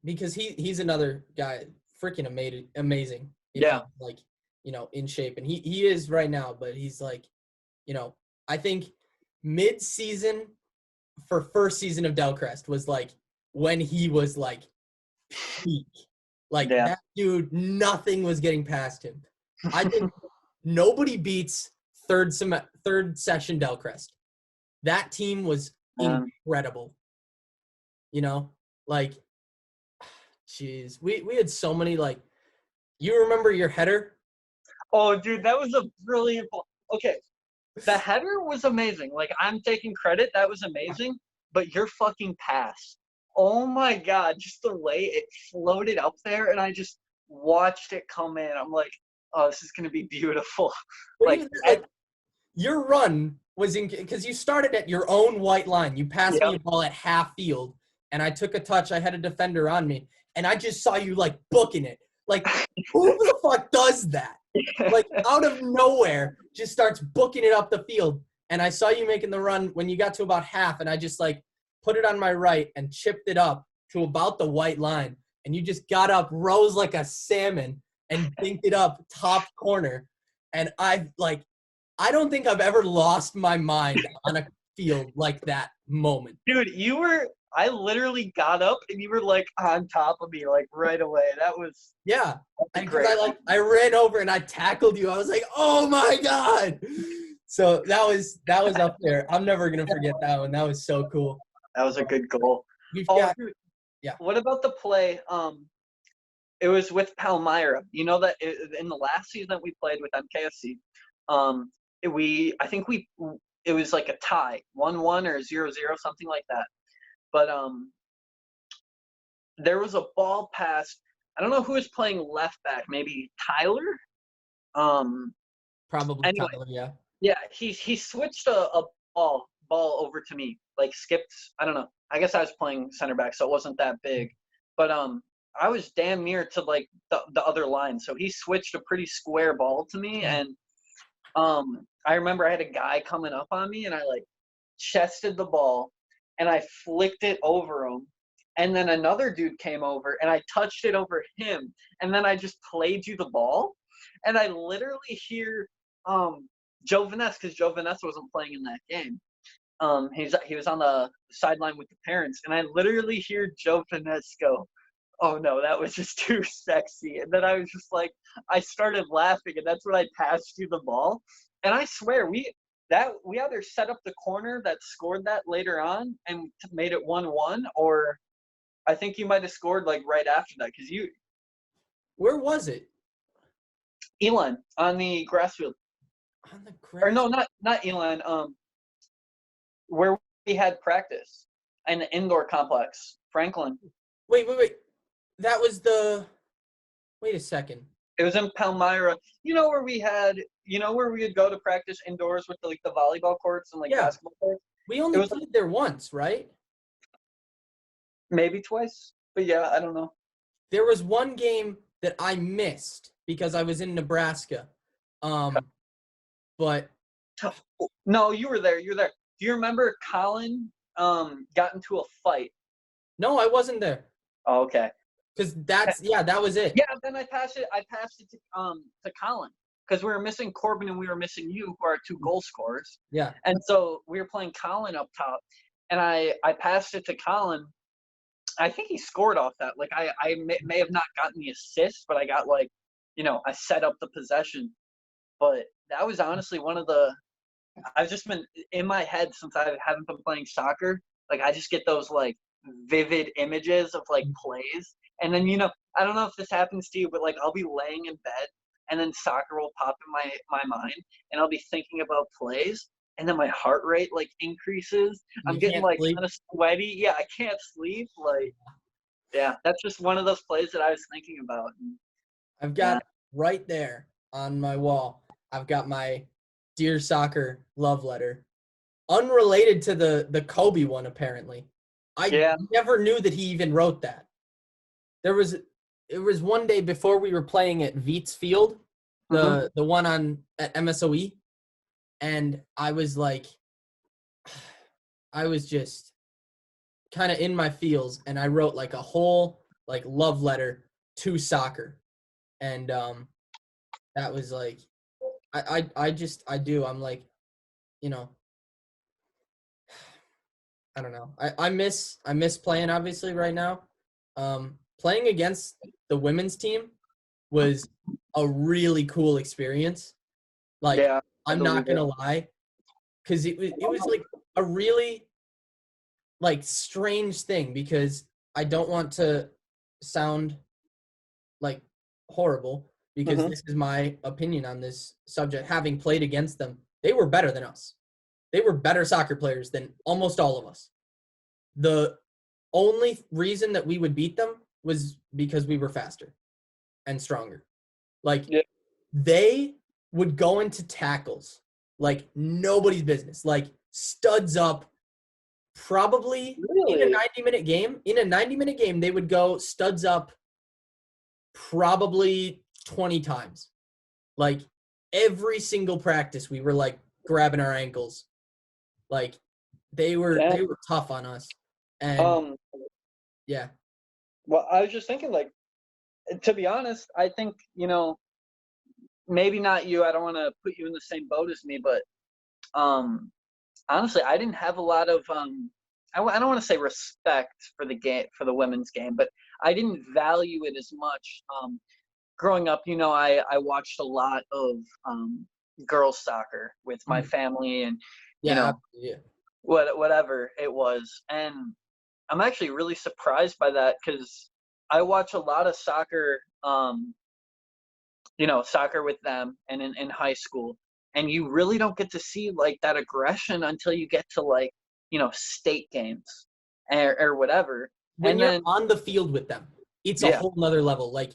because he's another guy, freaking amazing. If Yeah. he's, like, you know, in shape, and he is right now, but he's like, you know, I think mid-season for first season of Delcrest was like when he was like peak. Like that dude, nothing was getting past him. I think nobody beats third session Delcrest. That team was incredible. You know, like, jeez, we had so many, like, you remember your header? Oh, dude, that was a brilliant ball. Okay, the header was amazing. Like, I'm taking credit. That was amazing. But your fucking pass. Oh my God, just the way it floated up there, and I just watched it come in. I'm like, oh, this is going to be beautiful. Like your run was because you started at your own white line. You passed me a ball at half field, and I took a touch. I had a defender on me, and I just saw you, like, booking it. Like, who the fuck does that? Like, out of nowhere, just starts booking it up the field. And I saw you making the run when you got to about half, and I just, like, put it on my right and chipped it up to about the white line. And you just got up, rose like a salmon, and dinked it up top corner. And I don't think I've ever lost my mind on a field like that moment. Dude, I literally got up and you were like on top of me, like right away. That was and because I ran over and I tackled you. I was like, oh my God. So that was up there. I'm never gonna forget that one. That was so cool. That was a good goal. Dude, what about the play? It was with Palmyra. You know that in the last season that we played with MKFC, it was like a tie, 1-1 or 0-0, something like that. But there was a ball pass. I don't know who was playing left back. Maybe Tyler. Probably anyway, Tyler. Yeah. Yeah, he switched a ball ball over to me, like skipped. I don't know. I guess I was playing center back, so it wasn't that big. But I was damn near to like the other line, so he switched a pretty square ball to me, and I remember I had a guy coming up on me, and I like chested the ball, and I flicked it over him. And then another dude came over, and I touched it over him, and then I just played you the ball, and I literally hear Joe Vanessa, because Joe Vanessa wasn't playing in that game. He was on the sideline with the parents, and I literally hear Joe Vanessa go, "Oh no, that was just too sexy." And then I was just like, I started laughing, and that's when I passed you the ball. And I swear we either set up the corner that scored that later on and made it 1-1, or I think you might have scored like right after that, because you Where was it? Elon on the grass field. On the Or grass. no, not Elon. Where we had practice, in the indoor complex, Franklin. Wait. That was the. Wait a second. It was in Palmyra. You know where we would go to practice indoors with the volleyball courts and like Yeah. basketball courts? We only It was played there once, right? maybe twice, but yeah, I don't know. There was one game that I missed because I was in Nebraska. But No, you were there. You were there. Do you remember Colin got into a fight? no, I wasn't there. Oh, okay. Because that was it. Yeah, then I passed it to Colin, because we were missing Corbin and we were missing you, who are our two goal scorers. Yeah. And so we were playing Colin up top, and I passed it to Colin. I think he scored off that. Like I may have not gotten the assist, but I got like, I set up the possession. But that was honestly one of the. I've just been in my head since I haven't been playing soccer. Like I just get those like vivid images of like plays, and then I don't know if this happens to you, but like I'll be laying in bed, and then soccer will pop in my mind, and I'll be thinking about plays, and then my heart rate like increases. I'm You getting can't like sleep? kind of sweaty. Yeah, I can't sleep. Like, yeah, that's just one of those plays that I was thinking about. I've got right there on my wall. I've got my Dear Soccer love letter, unrelated to the Kobe one. Apparently, I never knew that he even wrote that. It was one day before we were playing at Veets Field, the one at MSOE, and I was like, I was just kind of in my feels, and I wrote like a whole like love letter to soccer, and that was like, I'm like, I don't know. I miss playing obviously right now. Playing against the women's team was a really cool experience. Like, Yeah, I'm not gonna lie, because it was like a really like strange thing, because I don't want to sound like horrible, because this is my opinion on this subject. Having played against them, they were better than us. They were better soccer players than almost all of us. The only reason that we would beat them was because we were faster and stronger. Like, they would go into tackles like nobody's business, like studs up. Probably in a 90-minute game. In a 90-minute game, they would go studs up probably 20 times. Like, every single practice, we were like grabbing our ankles. Like, they were tough on us. And yeah. Well, I was just thinking, like, to be honest, I think, maybe not you. I don't want to put you in the same boat as me, but honestly, I didn't have a lot of I don't want to say respect for the game, for the women's game, but I didn't value it as much. Growing up, I watched a lot of girls soccer with my family, and whatever it was, and I'm actually really surprised by that, because I watch a lot of soccer, soccer with them, and in high school, and you really don't get to see like that aggression until you get to like state games or whatever. When and you're then on the field with them, it's a whole nother level. Like,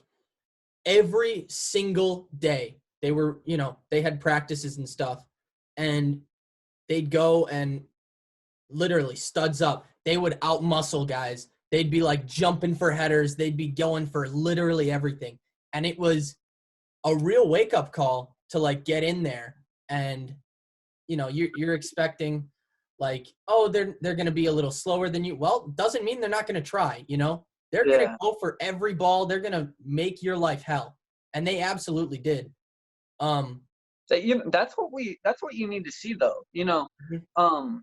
every single day they were, they had practices and stuff, and they'd go and literally studs up. They would outmuscle guys. They'd be like jumping for headers. They'd be going for literally everything. And it was a real wake up call to like get in there. And you're expecting like, oh, they're going to be a little slower than you. Well, doesn't mean they're not going to try. They're going to Yeah. go for every ball. They're going to make your life hell, and they absolutely did. That's what you need to see though. Mhm.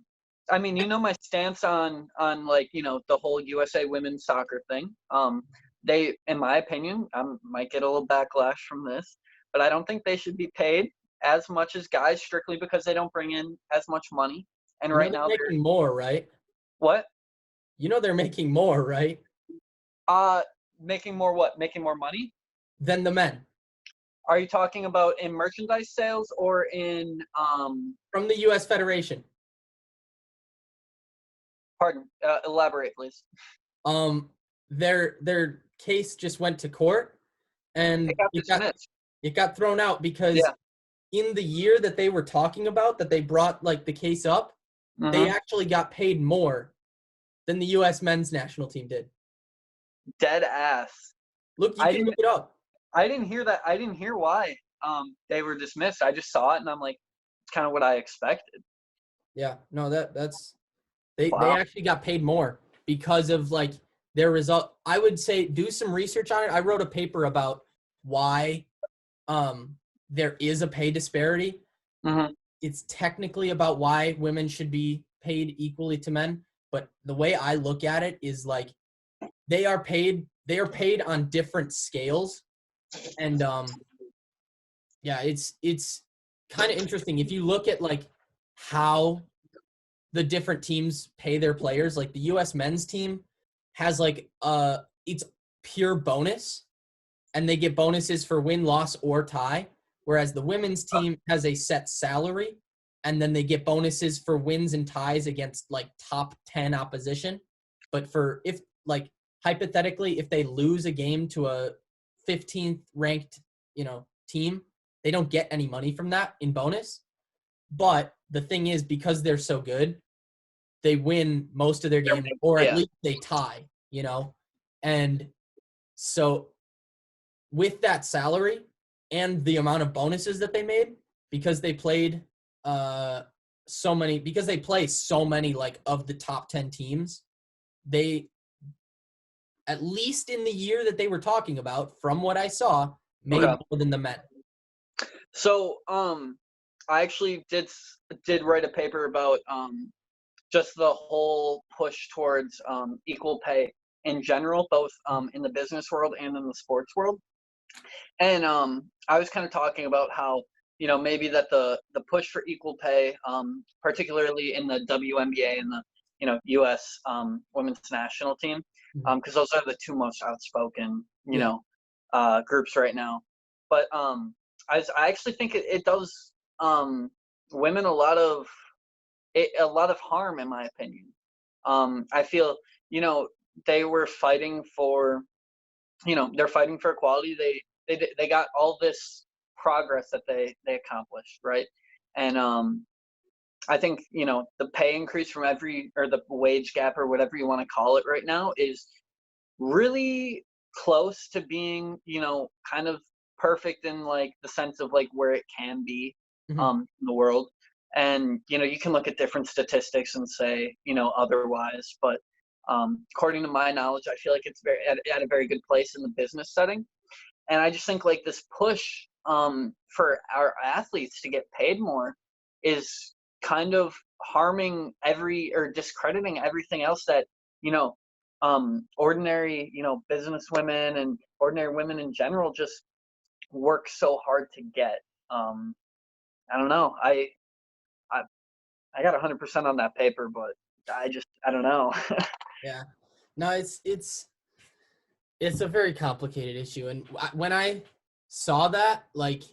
I mean, my stance on like, the whole USA women's soccer thing. They, in my opinion, I might get a little backlash from this, but I don't think they should be paid as much as guys strictly because they don't bring in as much money. And right now They're they're making more, right? what? They're making more, right, Uh, making more what? Making more money? than the men Are you talking about in merchandise sales or in from the U.S. Federation. pardon, elaborate please. Their case just went to court, It and got it got dismissed. it got thrown out because Yeah. in the year that they were talking about that they brought like the case up, they Hmm. actually got paid more than the U.S. men's national team did. Dead ass. Look, you I can didn't look it up. I didn't hear that. I didn't hear why they were dismissed. I just saw it and I'm like, it's kind of what I expected. Yeah, no, that's they Wow. actually got paid more because of like their result. I would say do some research on it. I wrote a paper about why there is a pay disparity. Hmm. It's technically about why women should be paid equally to men, but the way I look at it is like they are paid on different scales. And yeah, it's kind of interesting if you look at like how the different teams pay their players. Like the US men's team has like it's pure bonus, and they get bonuses for win, loss, or tie, whereas the women's team has a set salary, and then they get bonuses for wins and ties against like top 10 opposition. But for if like hypothetically if they lose a game to a 15th ranked team, they don't get any money from that in bonus. But the thing is, because they're so good, they win most of their games, or at Yeah. least they tie. And so with that salary and the amount of bonuses that they made, because they played because they play so many like of the top 10 teams, they, at least in the year that they were talking about, from what I saw, made Okay. more than the men. So I actually did write a paper about just the whole push towards equal pay in general, both in the business world and in the sports world. And I was kind of talking about how maybe that the push for equal pay, particularly in the WNBA and the U.S. Women's national team, Mhm. because those are the two most outspoken Yeah. groups right now. But I actually think it does women a lot of harm, in my opinion. I feel they were fighting for they're fighting for equality. They got all this progress that they accomplished, right? And I think the pay increase from or the wage gap or whatever you want to call it right now is really close to being kind of perfect in like the sense of like where it can be Mhm. in the world. And you can look at different statistics and say otherwise, but according to my knowledge, I feel like it's very at a very good place in the business setting. And I just think like this push for our athletes to get paid more is kind of harming or discrediting everything else that you know ordinary business women and ordinary women in general just work so hard to get. I don't know. I, I got 100% on that paper, but I don't know. Yeah. No, it's a very complicated issue, and when I saw that, like,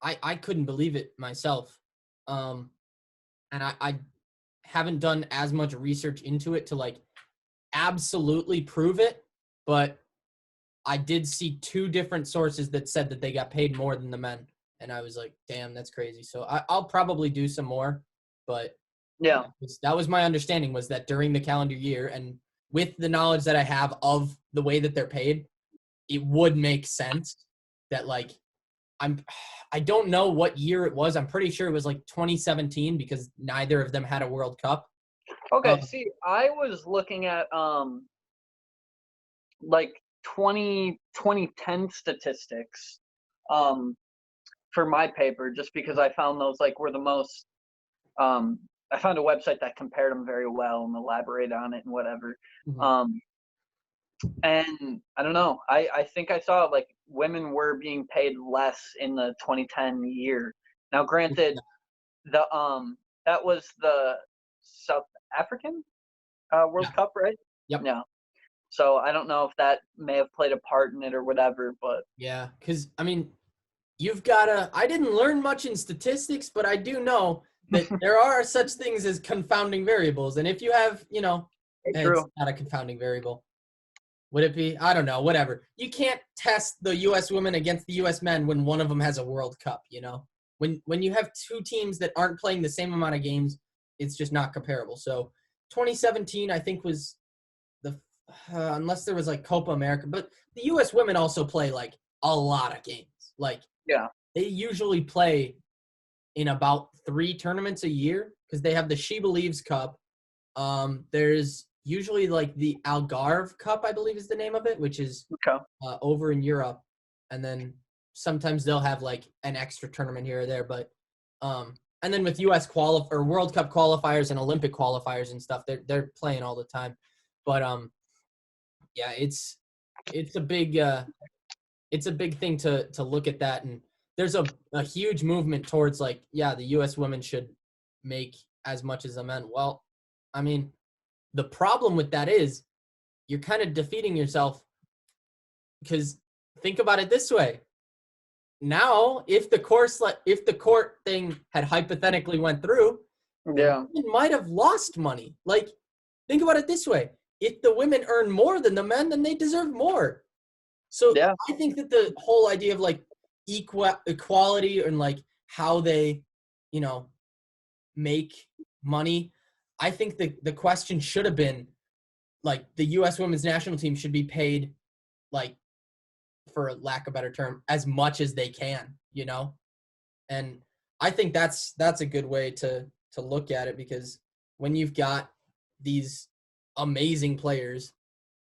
I couldn't believe it myself. And I haven't done as much research into it to like absolutely prove it, but I did see two different sources that said that they got paid more than the men, and I was like, damn, that's crazy. So I'll probably do some more, but Yeah. That was my understanding, was that during the calendar year, and with the knowledge that I have of the way that they're paid, it would make sense that like I don't know what year it was. I'm pretty sure it was like 2017 because neither of them had a World Cup. Okay, see, I was looking at like 2010 statistics for my paper, just because I found those like were the most I found a website that compared them very well and elaborated on it and whatever. Mhm. And I don't know. I think I saw like women were being paid less in the 2010 year. Now, granted, the that was the South African World Yeah. Cup, right? Yep. Yeah. So I don't know if that may have played a part in it or whatever, but Yeah, because I mean, you've got to. I didn't learn much in statistics, but I do know that there are such things as confounding variables, and if you have, it's true. not a confounding variable. Would it be? I don't know. Whatever. You can't test the U.S. women against the U.S. men when one of them has a World Cup. When you have two teams that aren't playing the same amount of games, it's just not comparable. So, 2017, I think, was the unless there was like Copa America, but the U.S. women also play like a lot of games. Like, Yeah. they usually play in about 3 tournaments a year because they have the She Believes Cup. There's usually like the Algarve Cup, I believe is the name of it, which is Okay. over in Europe, and then sometimes they'll have like an extra tournament here or there. But and then with U.S. or World Cup qualifiers and Olympic qualifiers and stuff, they're playing all the time. But yeah, it's a big thing to look at that, and there's a huge movement towards like, yeah, the U.S. women should make as much as the men. Well, I mean, the problem with that is you're kind of defeating yourself, because think about it this way. Now, if the court thing had hypothetically went through, the Yeah. women might have lost money. Like, think about it this way. If the women earn more than the men, then they deserve more. So Yeah. I think that the whole idea of like equality and like how they, make money, I think the question should have been like the U.S. women's national team should be paid, like, for lack of a better term, as much as they can. And I think that's a good way to look at it, because when you've got these amazing players,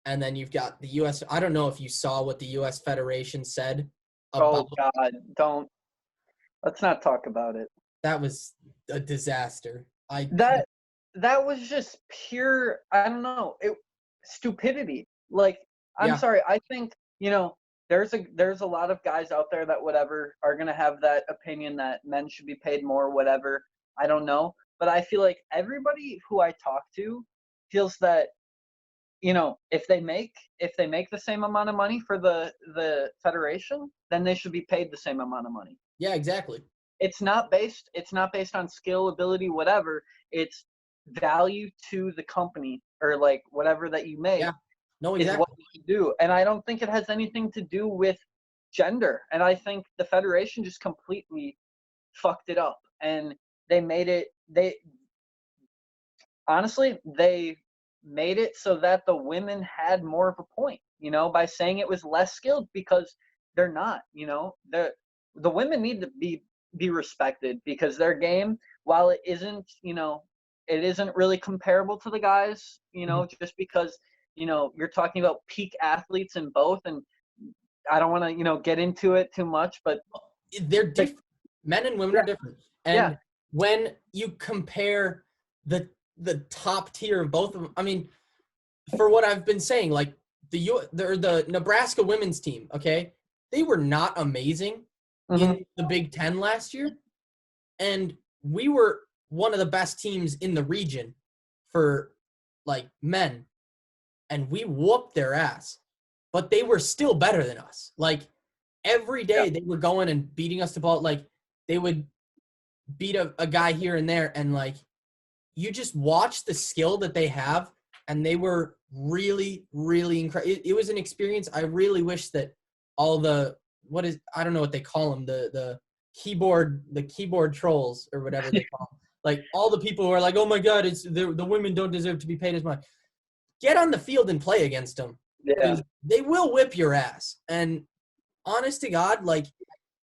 and then you've got the U.S. I don't know if you saw what the U.S. Federation said about Oh God, let's not talk about it. that. Was a disaster. That was just pure, I don't know, stupidity. Like, I'm Yeah. sorry, I think, there's a lot of guys out there that whatever are gonna have that opinion that men should be paid more, whatever. I don't know. But I feel like everybody who I talk to feels that, if they make the same amount of money for the federation, then they should be paid the same amount of money. Yeah, exactly. It's not based on skill, ability, whatever. It's value to the company, or like whatever that you make. Yeah. No, Is what exactly. you do. And I don't think it has anything to do with gender. And I think the federation just completely fucked it up. And they made it they made it so that the women had more of a point, by saying it was less skilled, because they're not. The women need to be respected, because their game, while it isn't really comparable to the guys, just because you're talking about peak athletes in both. And I don't want to get into it too much, but They're different. Men and women are different. Yeah. And when you compare the top tier of both of them, I mean, for what I've been saying, like the Nebraska women's team, okay, they were not amazing in the Big Ten last year, and we were one of the best teams in the region for like men, and we whooped their ass, but they were still better than us. Like, every day they were going and beating us to ball. Like, they would beat a guy here and there, and like, you just watch the skill that they have, and they were really, really incredible. It was an experience. I really wish that all I don't know what they call them, the keyboard trolls or whatever they call them. Like all the people who are like, oh my God, the women don't deserve to be paid as much. Get on the field and play against them. Yeah. They will whip your ass. And honest to God, like,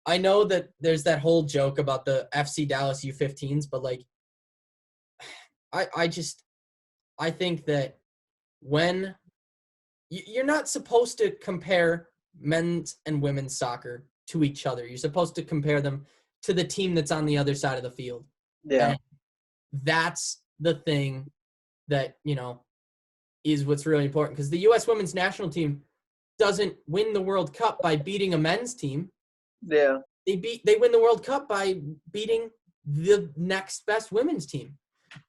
I know that there's that whole joke about the FC Dallas U15s, but like, I think that when you're not supposed to compare men's and women's soccer to each other, you're supposed to compare them to the team that's on the other side of the field. Yeah. And that's the thing that, is what's really important, because the U.S. women's national team doesn't win the World Cup by beating a men's team. Yeah. They win the World Cup by beating the next best women's team.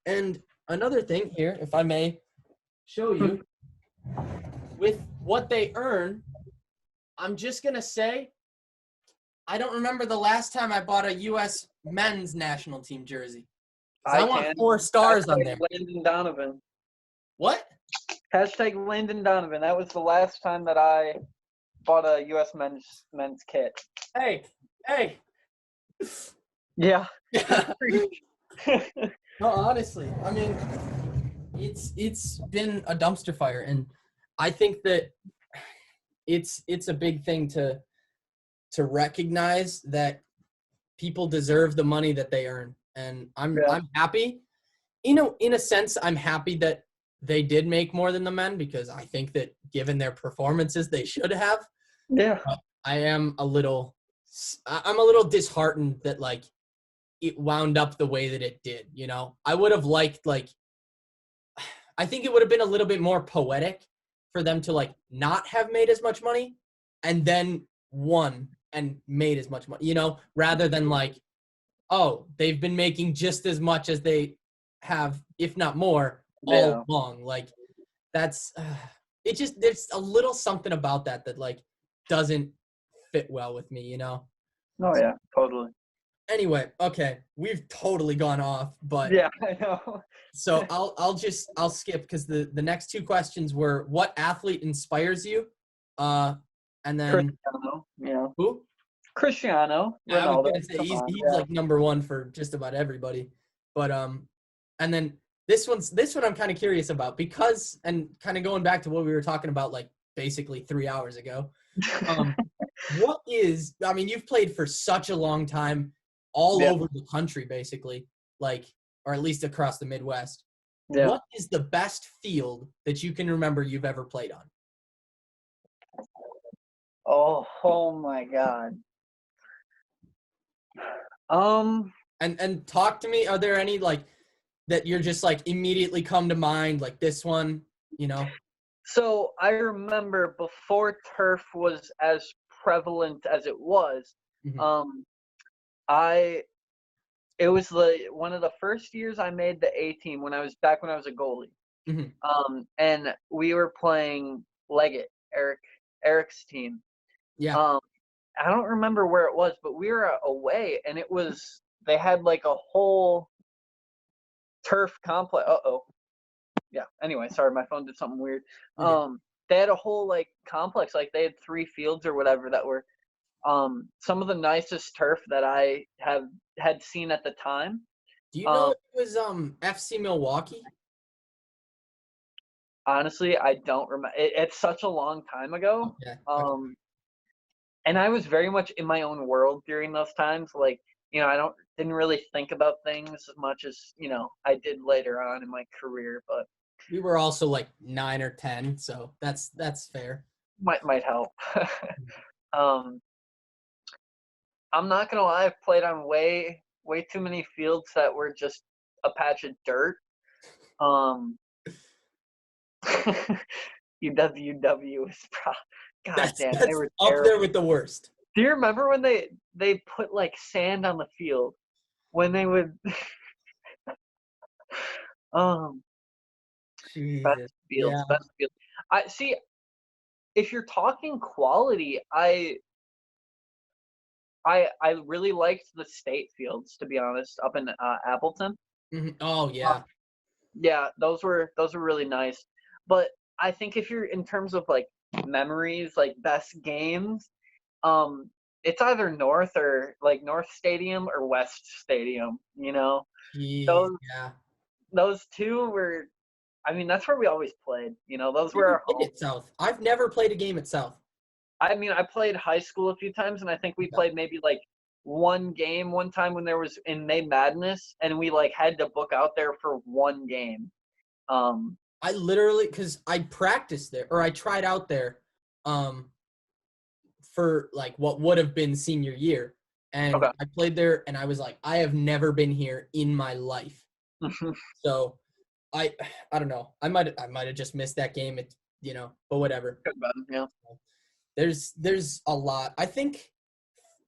And another thing here, if I may show you, with what they earn, I'm just going to say, I don't remember the last time I bought a U.S. men's national team jersey. I want 4 stars on there. Landon Donovan. What? Hashtag Landon Donovan. That was the last time that I bought a U.S. men's kit. Hey. Yeah. No, honestly, I mean, it's been a dumpster fire, and I think that it's a big thing to recognize that people deserve the money that they earn, and I'm happy. In a sense, I'm happy that they did make more than the men, because I think that given their performances, they should have. Yeah. But I'm a little disheartened that like it wound up the way that it did. I would have liked, like, I think it would have been a little bit more poetic for them to like not have made as much money and then won and made as much money, rather than like, oh, they've been making just as much as they have, if not more, all along. Like, that's it. Just, there's a little something about that like doesn't fit well with me. Oh yeah, totally. Anyway, okay, we've totally gone off, but yeah, I know. So I'll skip, because the next 2 questions were, what athlete inspires you, and then Cristiano. Yeah. Who? Cristiano Ronaldo. I was gonna say he's like number 1 for just about everybody, but and then this one I'm kind of curious about, because, and kind of going back to what we were talking about like basically 3 hours ago. What is, I mean, you've played for such a long time, all over the country basically, like, or at least across the Midwest. Yeah. What is the best field that you can remember you've ever played on? Oh my God. And talk to me. Are there any like that you're just like immediately come to mind, like this one, So I remember before turf was as prevalent as it was, it was one of the first years I made the A team when I was a goalie. And we were playing Leggett, Eric's team. Yeah. I don't remember where it was, but we were away, and they had like a whole turf complex. Yeah. Anyway, sorry, my phone did something weird. They had a whole like complex, like they had 3 fields or whatever that were some of the nicest turf that I had seen at the time. Do you know if it was FC Milwaukee? Honestly, I don't remember. It's such a long time ago. Okay. And I was very much in my own world during those times. Like, I didn't really think about things as much as, I did later on in my career. But we were also like 9 or 10, so that's fair. Might help. I'm not gonna lie, I've played on way too many fields that were just a patch of dirt. UWW is that's they were up terrible. There with the worst. Do you remember when they put like sand on the field when they would best fields. I see, if you're talking quality, I really liked the state fields, to be honest, up in Appleton. Oh yeah. Yeah, those were really nice. But I think if you're in terms of like memories, like best games, it's either North or like North Stadium or West Stadium. Jeez, Those yeah. those two were. I mean, that's where we always played. Those were Never our played home. at South. I've never played a game at South. I mean, I played high school a few times, and I think we Okay. played maybe like one game one time when there was in May Madness, and we like had to book out there for one game. Um, I literally, because I practiced there, or I tried out there, um, for like what would have been senior year, and okay. I played there, and I was like, I have never been here in my life. So, I, I don't know. I might have just missed that game. But whatever. Good bad, yeah. There's a lot. I think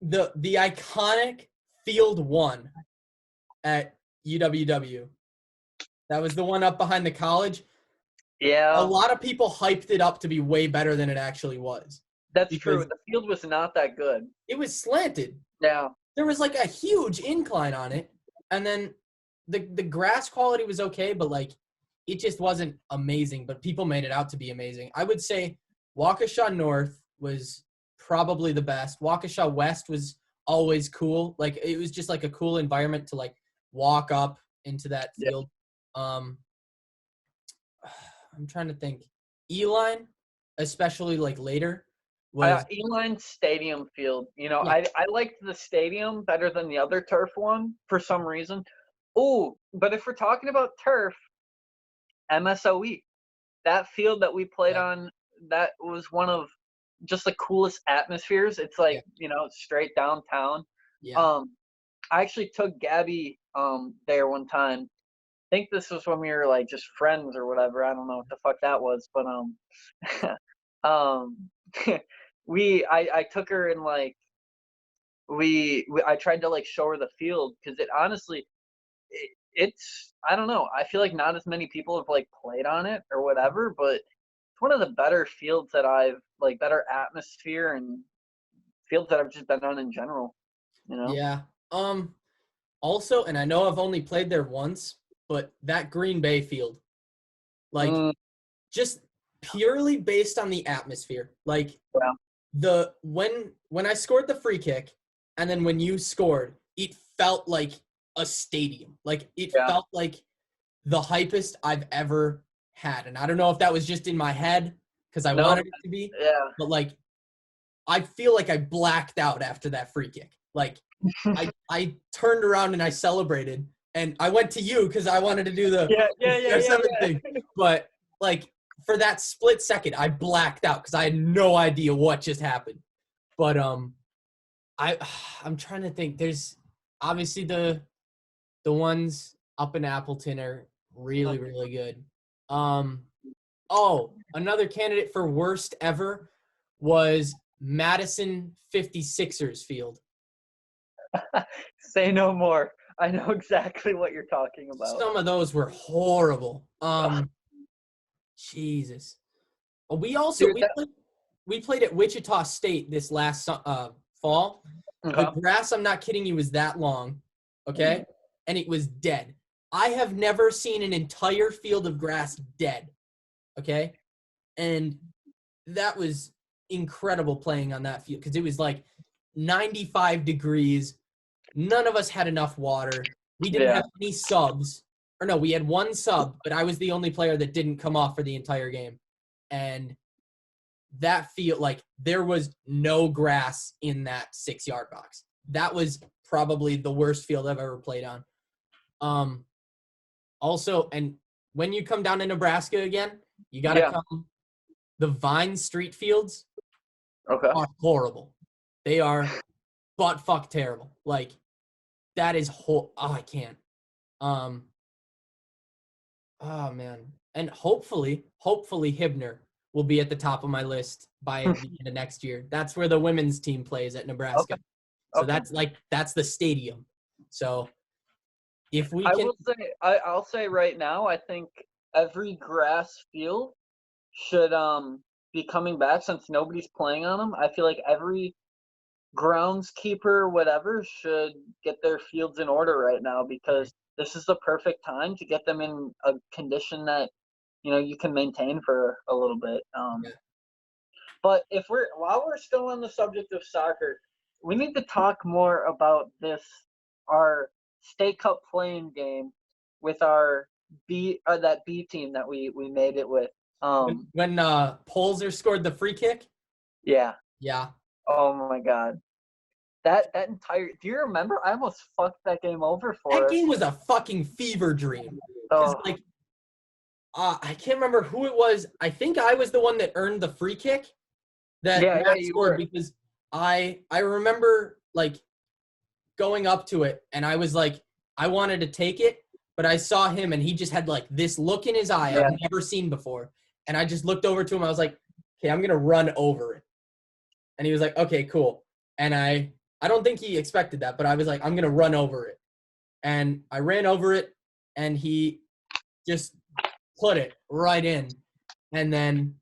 the iconic Field One at UWW. That was the one up behind the college. A Yeah, lot of people hyped it up to be way better than it actually was that's true. because The field was not that good. it was slanted. Yeah. There was like a huge incline on it, and then the grass quality was okay, but like it just wasn't amazing. But people made it out to be amazing. I would say Waukesha North was probably the best. Waukesha West was always cool. Like it was just like a cool environment to like walk up into that Yeah. field. Um, I'm trying to think. Eline, especially like later, was Eline Stadium Field. yeah, I liked the stadium better than the other turf one for some reason. Oh, but if we're talking about turf, MSOE, that field that we played yeah, on, that was one of just the coolest atmospheres. It's yeah, like, straight downtown. yeah. Um, I actually took Gabby there one time. I think this was when we were like just friends or whatever. I don't know what the fuck that was, but um I took her and like I tried to like show her the field because it honestly it's I don't know. I feel like not as many people have like played on it or whatever, but it's one of the better fields that I've like better atmosphere and fields that I've just been on in general, you know? Yeah. Also, and I know I've only played there once, but that Green Bay field, like Mm, just purely based on the atmosphere. Like yeah. when I scored the free kick and then when you scored, it felt like a stadium. Like it Yeah. felt like the hypest I've ever had. And I don't know if that was just in my head because I No, wanted it to be, yeah. but like I feel like I blacked out after that free kick. Like I turned around and I celebrated, and I went to you because I wanted to do the Yeah, yeah, yeah, yeah, CR7 thing. yeah. But like for that split second, I blacked out because I had no idea what just happened. But I I'm trying to think. There's obviously the ones up in Appleton are really really good. Oh, another candidate for worst ever was Madison 56ers field. Say no more. I know exactly what you're talking about. Some of those were horrible. Jesus. We also Dude, that we played at Wichita State this last fall. The okay. grass, I'm not kidding you, was that long, okay? And it was dead. I have never seen an entire field of grass dead, okay? And that was incredible playing on that field because it was like 95 degrees. None of us had enough water. We didn't Yeah. have any subs. Or no, we had one sub, but I was the only player that didn't come off for the entire game. And that field, like there was no grass in that 6-yard box. That was probably the worst field I've ever played on. Also, and when you come down to Nebraska again, you got to Yeah. come. The Vine Street fields Okay. are horrible. They are butt fuck terrible. Like that is oh, I can't. Oh man. And hopefully Hibner will be at the top of my list by the end of next year. That's where the women's team plays at Nebraska. Okay. So Okay. that's the stadium. So if we I can will say I'll say right now, I think every grass field should be coming back since nobody's playing on them. I feel like every groundskeeper, whatever, should get their fields in order right now because this is the perfect time to get them in a condition that you can maintain for a little bit. yeah. But while we're still on the subject of soccer, we need to talk more about this, our State Cup playing game with our that B team that we made it with. When Polzer scored the free kick? Yeah. Yeah. Oh my God. That entire, do you remember? I almost fucked that game over for That us. game was a fucking fever dream. Oh, Like, I can't remember who it was. I think I was the one that earned the free kick that yeah, Matt you scored were. because I remember like going up to it and I was like, I wanted to take it, but I saw him and he just had like this look in his eye Yeah. I've never seen before. And I just looked over to him. I was like, okay, I'm going to run over it. And he was like, okay, cool. And I don't think he expected that, but I was like, I'm going to run over it. And I ran over it and he just put it right in. And then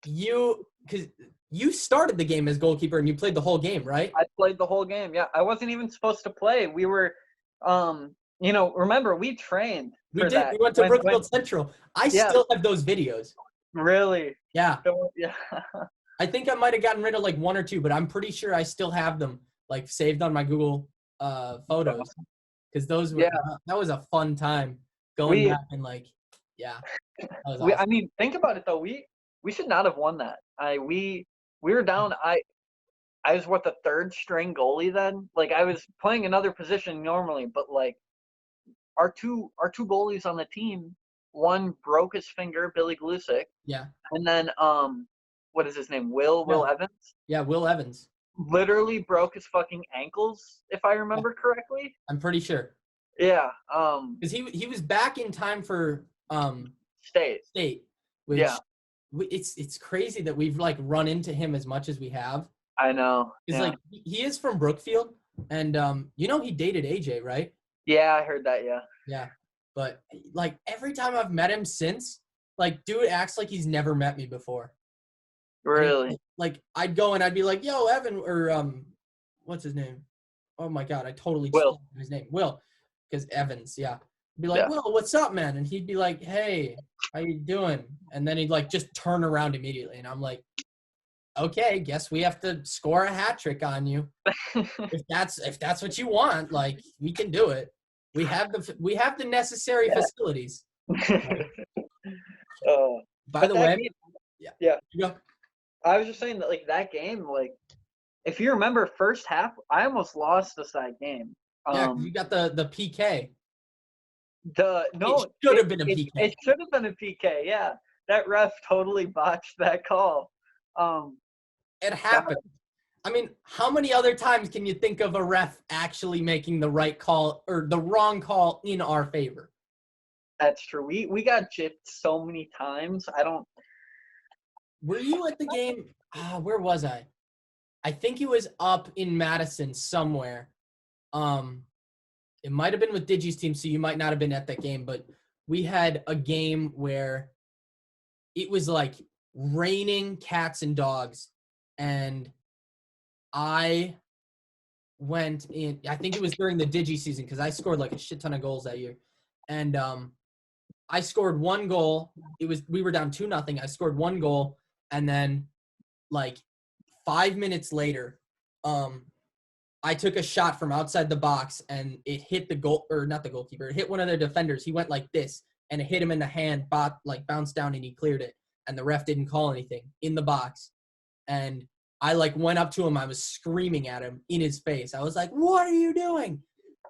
because you started the game as goalkeeper and you played the whole game, right? I played the whole game. Yeah, I wasn't even supposed to play. We were, remember we trained. We did. We went to Brookfield Central. I still have those videos. Really? Yeah. Yeah. I think I might have gotten rid of like one or two, but I'm pretty sure I still have them like saved on my Google photos because those were that was a fun time going back and like that was awesome. I mean, think about it though. We should not have won that. We were down. I was the third string goalie then. Like I was playing another position normally, but like our two goalies on the team, one broke his finger, Billy Glusick. Yeah. And then what is his name? Will Evans? Yeah, Will Evans. Literally broke his fucking ankles, if I remember correctly. I'm pretty sure. Yeah. Because he was back in time for State. Which it's crazy that we've like run into him as much as we have. I know. Because like he is from Brookfield, and he dated AJ, right? Yeah, I heard that. Yeah, but like every time I've met him since, like dude acts like he's never met me before. Really? Like I'd go and I'd be like, "Yo, Evan," or what's his name? Oh my God, I totally Will. His name Will, because Evans. Yeah, I'd be like, "Will, what's up, man?" And he'd be like, "Hey, how you doing?" And then he'd like just turn around immediately, and I'm like, "Okay, guess we have to score a hat trick on you. if that's what you want, like we can do it. We have the necessary facilities." By the way, yeah. You go. I was just saying that like that game, like if you remember first half, I almost lost us that game. Yeah, you got the PK. It should have been a PK. It should have been a PK. Yeah, that ref totally botched that call. It happened. I mean, how many other times can you think of a ref actually making the right call or the wrong call in our favor? That's true. We got gypped so many times. Were you at the game? Where was I? I think it was up in Madison somewhere. It might have been with Digi's team, so you might not have been at that game, but we had a game where it was like raining cats and dogs, and I went in. I think it was during the Digi season because I scored like a shit ton of goals that year, and I scored one goal. We were down 2-0. I scored one goal, and then like 5 minutes later, I took a shot from outside the box and it hit the goal, or not the goalkeeper. It hit one of their defenders. He went like this and it hit him in the hand, bounced down and he cleared it. And the ref didn't call anything in the box. And I like went up to him. I was screaming at him in his face. I was like, "What are you doing?"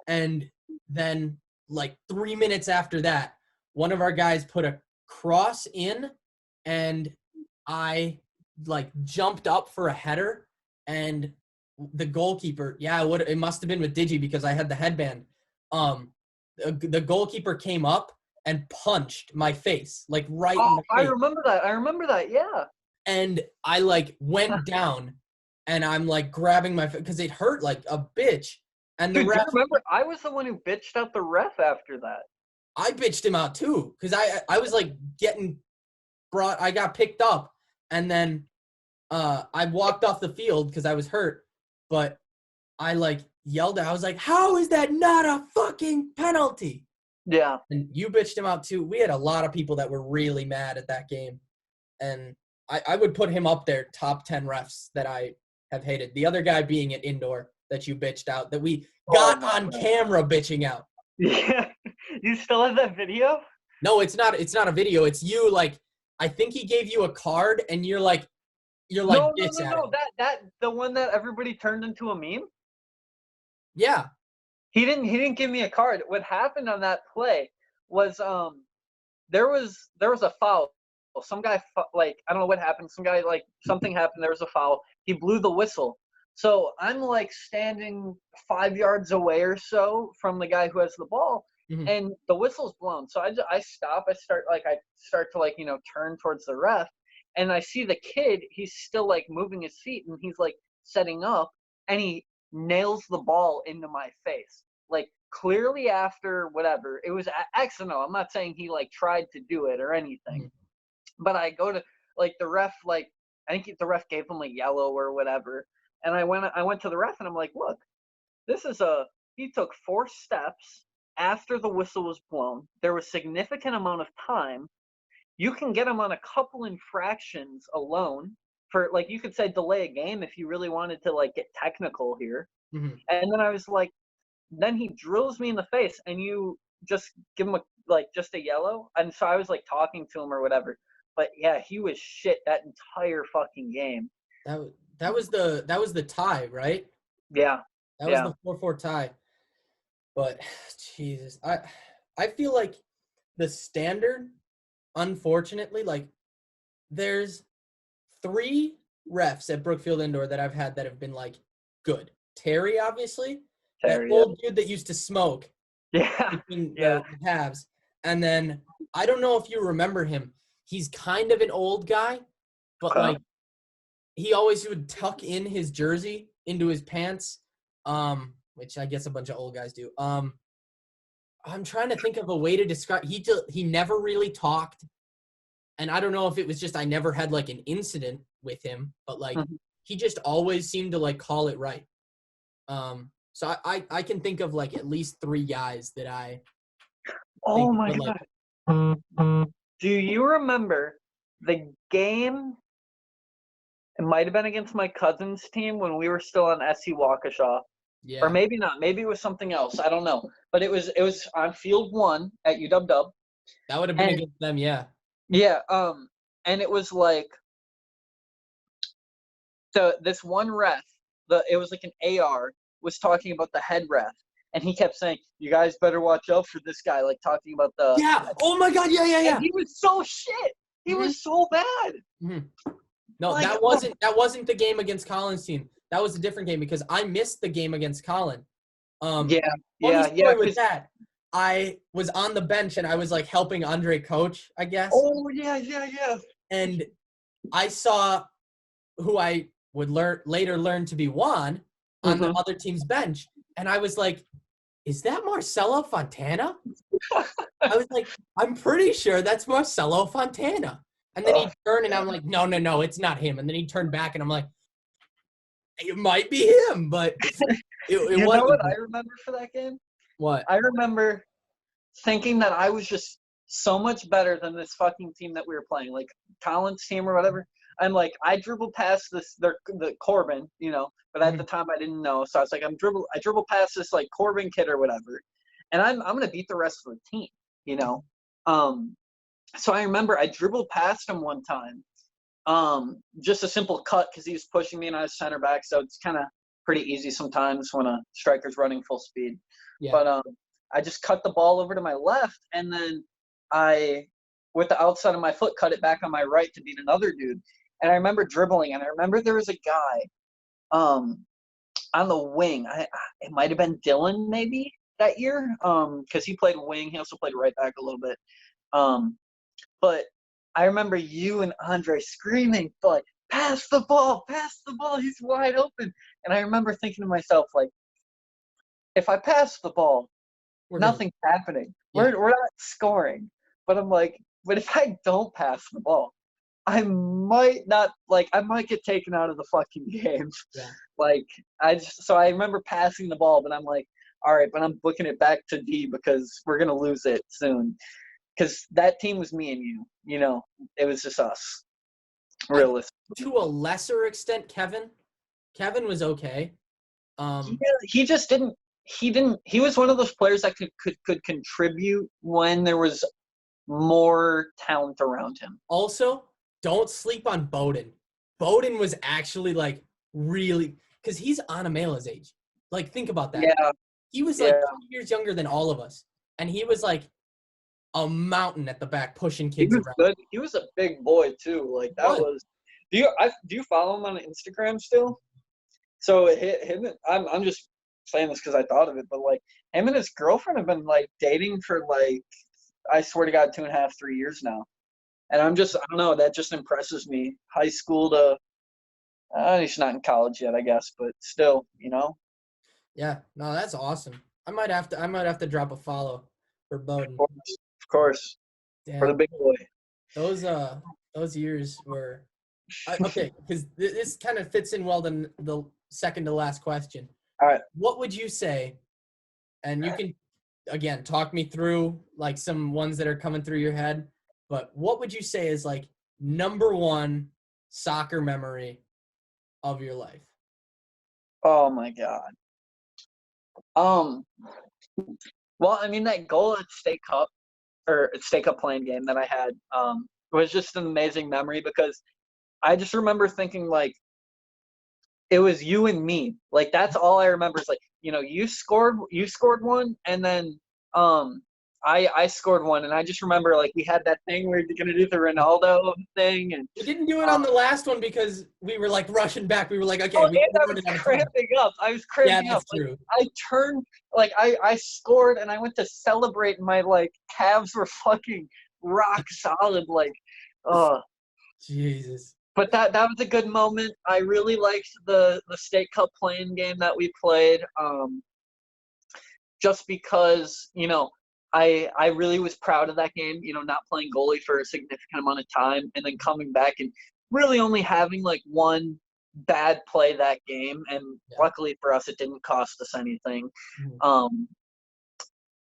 And then like 3 minutes after that, one of our guys put a cross in and I like jumped up for a header, and the goalkeeper, it must have been with Digi because I had the headband. The goalkeeper came up and punched my face, like right in the face. I remember that, yeah. And I like went down and I'm like grabbing my face because it hurt like a bitch. And the ref, remember, I was the one who bitched out the ref after that. I bitched him out too because I was like I got picked up and then I walked off the field because I was hurt, but I like yelled at, I was like, "How is that not a fucking penalty?" Yeah. And you bitched him out too. We had a lot of people that were really mad at that game. And I would put him up there, top 10 refs that I have hated. The other guy being at indoor that you bitched out, that we got on camera bitching out. Yeah. You still have that video? No, it's not a video. It's you, like, I think he gave you a card and you're like No, this at him. That the one that everybody turned into a meme. Yeah. He didn't give me a card. What happened on that play was there was a foul. Some guy, like, I don't know what happened. Some guy, like, something happened. There was a foul. He blew the whistle. So I'm like standing 5 yards away or so from the guy who has the ball, Mhm. and the whistle's blown. So I stop. I start to, like, turn towards the ref, and I see the kid. He's still, like, moving his feet, and he's, like, setting up, and he nails the ball into my face. Like, clearly after whatever. It was accidental. I'm not saying he, like, tried to do it or anything. Mhm. But I go to, like, the ref, like, I think the ref gave him a yellow or whatever. And I went to the ref and I'm like, look, he took 4 steps after the whistle was blown. There was significant amount of time. You can get him on a couple infractions alone for, like, you could say delay a game if you really wanted to, like, get technical here. Mhm. And then I was like, then he drills me in the face and you just give him just a yellow. And so I was, like, talking to him or whatever. But yeah, he was shit that entire fucking game. That was the tie, right? Yeah. That was the 4-4 tie. But Jesus, I feel like the standard, unfortunately, like, there's 3 refs at Brookfield Indoor that I've had that have been, like, good. Terry, obviously, that old dude that used to smoke between the halves. And then I don't know if you remember him. He's kind of an old guy, but like, he always would tuck in his jersey into his pants, which I guess a bunch of old guys do. I'm trying to think of a way to describe. He never really talked, and I don't know if it was just I never had, like, an incident with him, but, like, he just always seemed to, like, call it right. So I can think of, like, at least 3 guys that I. Oh my God! Do you remember the game? It might have been against my cousin's team when we were still on SC Waukesha. Yeah. Or maybe not. Maybe it was something else. I don't know. But it was on field 1 at UW. That would have been against them, yeah. Yeah. And it was like, so this one ref, it was like an AR, was talking about the head ref, and he kept saying, "You guys better watch out for this guy," like talking about the. Yeah. Oh my God. Yeah. And he was so shit. He was so bad. No, Like, that wasn't the game against Colin's team. That was a different game because I missed the game against Colin. Funny story with that. I was on the bench and I was, like, helping Andre coach, I guess. Oh yeah. And I saw who I would later learn to be Juan on the other team's bench, and I was like, "Is that Marcelo Fontana?" I was like, "I'm pretty sure that's Marcelo Fontana." And then he turned, and I'm like, "No, it's not him." And then he turned back, and I'm like, "It might be him," but it You know wasn't. what I remember for that game? What? I remember thinking that I was just so much better than this fucking team that we were playing, like Colin's team or whatever. I'm like, I dribbled past the Corbin, but at the time I didn't know. So I was like, I dribble past this, like, Corbin kid or whatever, and I'm gonna beat the rest of the team, So I remember I dribbled past him one time, just a simple cut because he was pushing me and I was center back, so it's kind of pretty easy sometimes when a striker's running full speed. Yeah. But I just cut the ball over to my left, and then I, with the outside of my foot, cut it back on my right to beat another dude. And I remember dribbling, and I remember there was a guy on the wing. It might have been Dylan maybe that year, because he played wing. He also played right back a little bit. But I remember you and Andre screaming, like, pass the ball, he's wide open. And I remember thinking to myself, like, if I pass the ball, nothing's happening. Yeah. We're not scoring. But I'm like, but if I don't pass the ball, I might get taken out of the fucking game. Yeah. Like, so I remember passing the ball, but I'm like, all right, but I'm booking it back to D because we're going to lose it soon. Because that team was me and you, it was just us. Realistically. To a lesser extent, Kevin, Kevin was okay. He just didn't. He didn't. He was one of those players that could contribute when there was more talent around him. Also, don't sleep on Bowden. Bowden was actually like really because he's Anamela's age. Like, think about that. Yeah, He was like yeah. 2 years younger than all of us, and he was like a mountain at the back pushing He kids was around. good. He was a big boy too. Like that What? was. Do you follow him on Instagram still? So him and I'm just saying this because I thought of it, but like him and his girlfriend have been like dating for like I swear to God 2.5 3 years now, and I don't know, that just impresses me. High school to he's not in college yet, I guess, but still, you know. Yeah, no, that's awesome. I might have to drop a follow for Bowden. Of course, for the Damn, big boy. those those years were okay because this kind of fits in well to the second to last question. All right. What would you say? And you can again talk me through like some ones that are coming through your head. But what would you say is like number one soccer memory of your life? Oh my God. Um. Well, I mean that goal at State Cup or at State Cup playing game that I had was just an amazing memory because I just remember thinking like it was you and me. Like that's all I remember is like, you scored one and then um I scored one and I just remember like we had that thing where you're gonna do the Ronaldo thing and We didn't do it uh, on the last one because we were like rushing back. We were like, okay, oh, we and can I run was it out of time. cramping up. I was Yeah, cramping up. that's Like true. I turned like I scored and I went to celebrate and my like calves were fucking rock solid like uh Jesus. but that was a good moment. I really liked the State Cup playing game that we played. Just because I really was proud of that game. Not playing goalie for a significant amount of time and then coming back and really only having like one bad play that game. And Yeah. luckily for us, it didn't cost us anything. Mhm. Um,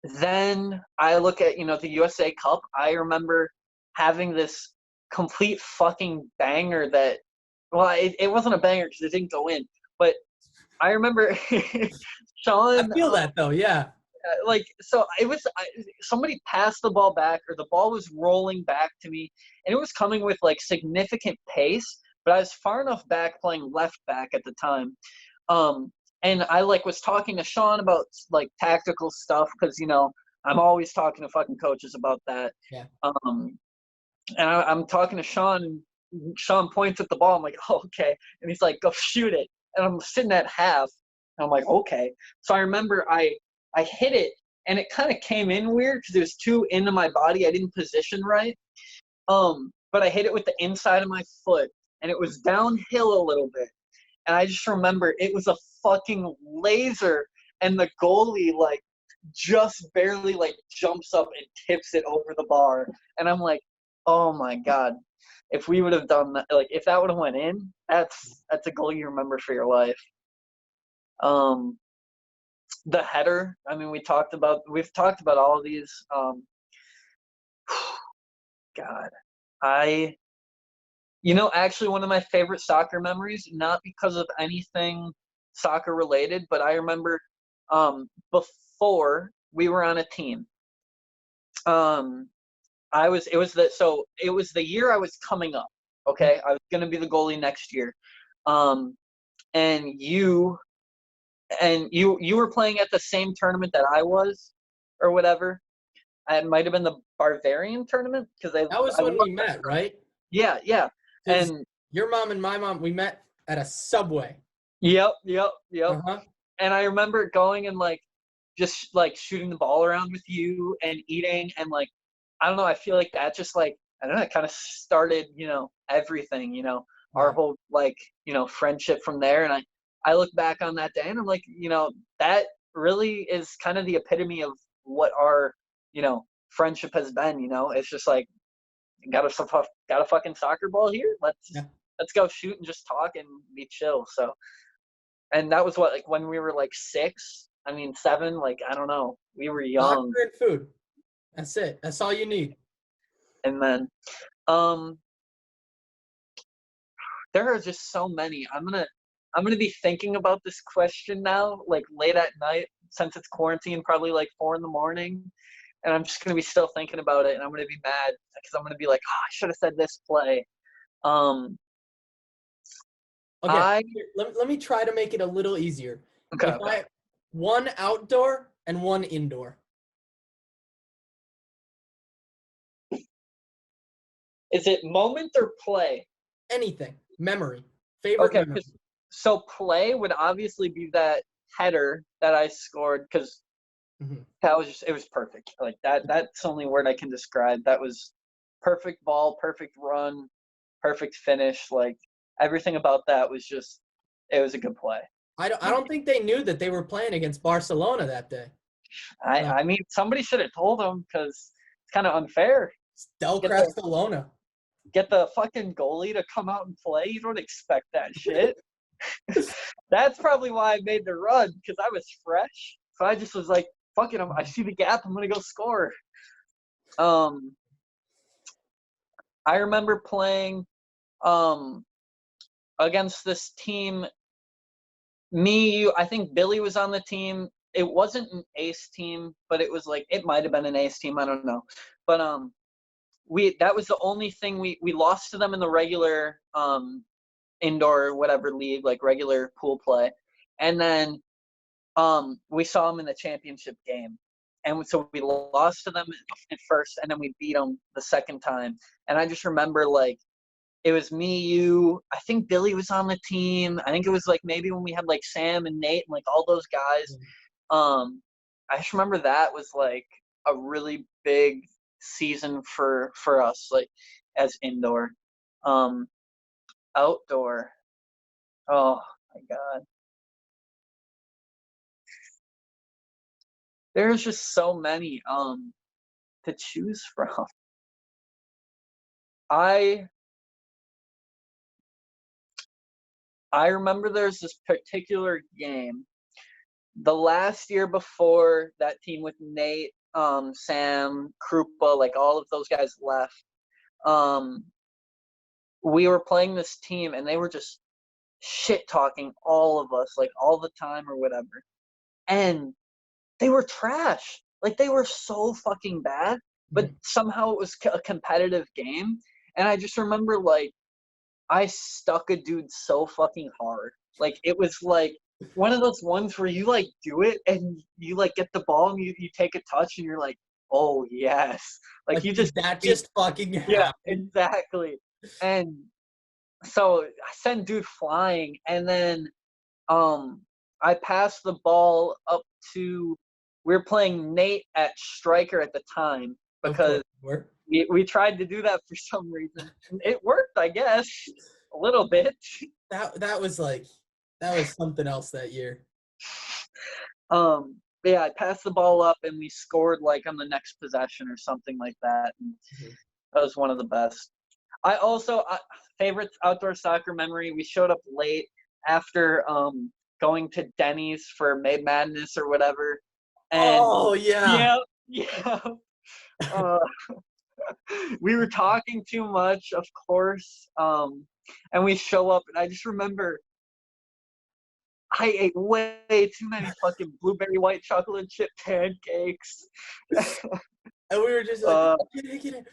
then I look at the USA Cup. I remember having this complete fucking banger that well, it wasn't a banger because it didn't go in, but I remember I Sean feel that though. Yeah. like so it was somebody passed the ball back or the ball was rolling back to me and it was coming with like significant pace, but I was far enough back playing left back at the time. um and I like was talking to Sean about like tactical stuff because I'm always talking to fucking coaches about that. Yeah. And I'm talking to Sean and Sean points at the ball. I'm like, oh, okay, and he's like, go shoot it. And I'm sitting at half and I'm like, okay. So I remember I hit it and it kind of came in weird because it was too into my body. I didn't position right. But I hit it with the inside of my foot and it was downhill a little bit. And I just remember it was a fucking laser and the goalie like just barely like jumps up and tips it over the bar. And I'm like, oh my God. If we would have done that, like if that would have went in, that's a goal you remember for your life. Um, the header. I mean, we've talked about all of these. God, I, actually one of my favorite soccer memories, not because of anything soccer related, but I remember before we were on a team. Um, it was the year I was coming up. Okay, I was gonna be the goalie next year. Um, and you were playing at the same tournament that I was, or whatever. It might have been the Bavarian tournament because That was I when won. we met, right? Yeah, Because and your mom and my mom, we met at a Subway. yep. Uh-huh. And I remember going and like just like shooting the ball around with you and eating and like I don't know. I feel like that just like I don't know. It kind of started everything. Our Yeah. whole like friendship from there. And I look back on that day and I'm like that really is kind of the epitome of what our friendship has been. It's just like got a fucking soccer ball here. Yeah. Let's go shoot and just talk and be chill. So, and that was what like when we were like 6. I mean 7. Like I don't know. We were Soccer young, and food. That's it. That's all you need. and then um, there are just so many. I'm gonna be thinking about this question now, like late at night, since it's quarantine, probably like 4 in the morning, and I'm just gonna be still thinking about it, and I'm gonna be mad because I'm gonna be like, oh, I should have said this play. Um, Okay, I here, let me try to make it a little easier. okay, If okay. one outdoor and one indoor. Is it moment or play? Anything. Memory. Favorite Okay, memory. so play would obviously be that header that I scored because Mhm. that was just it was perfect. Like that's the only word I can describe. That was perfect ball, perfect run, perfect finish. Like everything about that was just it was a good play. I don't think they knew that they were playing against Barcelona that day. Like, I mean somebody should have told them because it's kind of unfair. Del Get the Crestolona. get the fucking goalie to come out and play. You don't expect that shit. That's probably why I made the run because I was fresh. So I just was like, fuck it, I see the gap. I'm gonna go score. Um, I remember playing um against this team. Me, you, I think Billy was on the team. It wasn't an ace team, but it was like it might have been an ace team. I don't know. But we that was the only thing we lost to them in the regular indoor whatever league, like regular pool play, and then we saw them in the championship game, and so we lost to them at first, and then we beat them the second time. And I just remember like it was me, you. I think Billy was on the team. I think it was like maybe when we had like Sam and Nate and like all those guys. I just remember that was like a really big season for us, like as indoor. Um, Outdoor. Oh my god, there's just so many to choose from. I I remember there's this particular game the last year before that team with Nate, Sam, Krupa, like all of those guys left. Um, we were playing this team and they were just shit talking all of us like all the time or whatever. And they were trash. Like they were so fucking bad, but Mhm. somehow it was a competitive game. And I just remember like I stuck a dude so fucking hard. Like it was like one of those ones where you like do it and you like get the ball and you take a touch and you're like, oh yes. Like Like, you did just that beat just fucking yeah, happen? exactly. And so I sent dude flying and then um I passed the ball up to we were playing Nate at striker at the time Of course. because we tried to do that for some reason. It worked, I guess, a little bit. That was like that was something else that year. Yeah, I passed the ball up and we scored like on the next possession or something like that. And Mhm. that was one of the best. I also favorite outdoor soccer memory. We showed up late after going to Denny's for Made Madness or whatever, and Oh yeah. yeah, yeah. Uh, we were talking too much, of course. And we show up, and I just remember I ate way too many fucking blueberry white chocolate chip pancakes. And we were just like, uh, get it.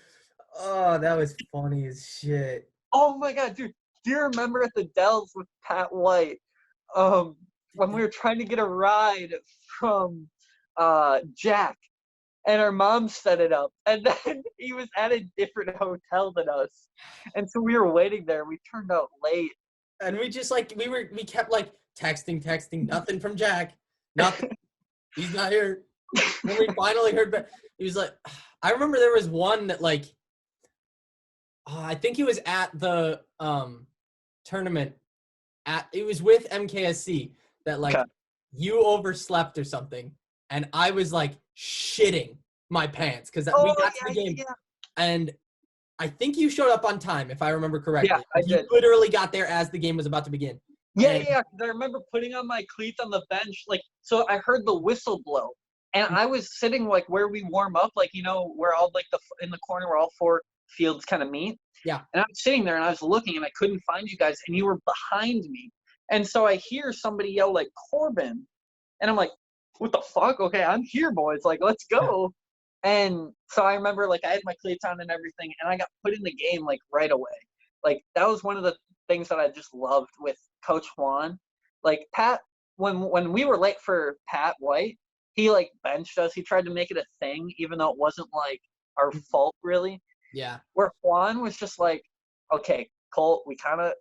Oh, that was funny as shit. oh my god, dude! Do you remember at the Dells with Pat White? When we were trying to get a ride from Jack, and our mom set it up, and then he was at a different hotel than us, and so we were waiting there. We turned out late. And we just like we kept like texting, nothing from Jack. Nothing. He's not here. When we finally heard back, he was like, I remember there was one that like I think he was at the tournament it was with MKSC that like Okay. you overslept or something, and I was like shitting my pants because we Oh got to the yeah, game, yeah, and I think you showed up on time if I remember yeah. correctly. I You did. literally got there as the game was about to begin. Yeah, And yeah. 'Cause I remember putting on my cleats on the bench, like so. I heard the whistle blow, and I was sitting like where we warm up, like where all like in the corner where all four fields kind of meet. yeah, And I was sitting there and I was looking and I couldn't find you guys, and you were behind me. And so I hear somebody yell like Corbin, and I'm like, what the fuck? Okay, I'm here, boys. Like, let's go. And so I remember like I had my cleats on and everything, and I got put in the game like right away. Like that was one of the things that I just loved with Coach Juan. Like Pat, when we were late for Pat White, he like benched us. He tried to make it a thing, even though it wasn't like our fault really. Yeah. Where Juan was just like, okay, Colt, we kind of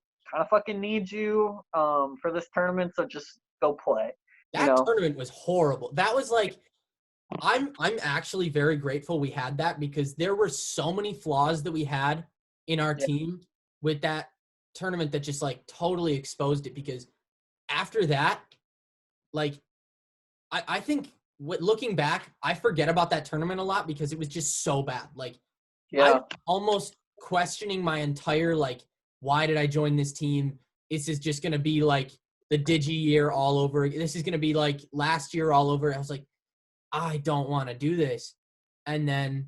fucking need you for this tournament, so just go play. That tournament was horrible. That was like, I'm actually very grateful we had that, because there were so many flaws that we had in our team with that tournament that just like totally exposed it. Because after that, like, I think looking back, I forget about that tournament a lot because it was just so bad. Like, I'm almost questioning my entire, like, why did I join this team? This is just going to be like the Digi year all over. This is going to be like last year all over. I was like, I don't want to do this. And then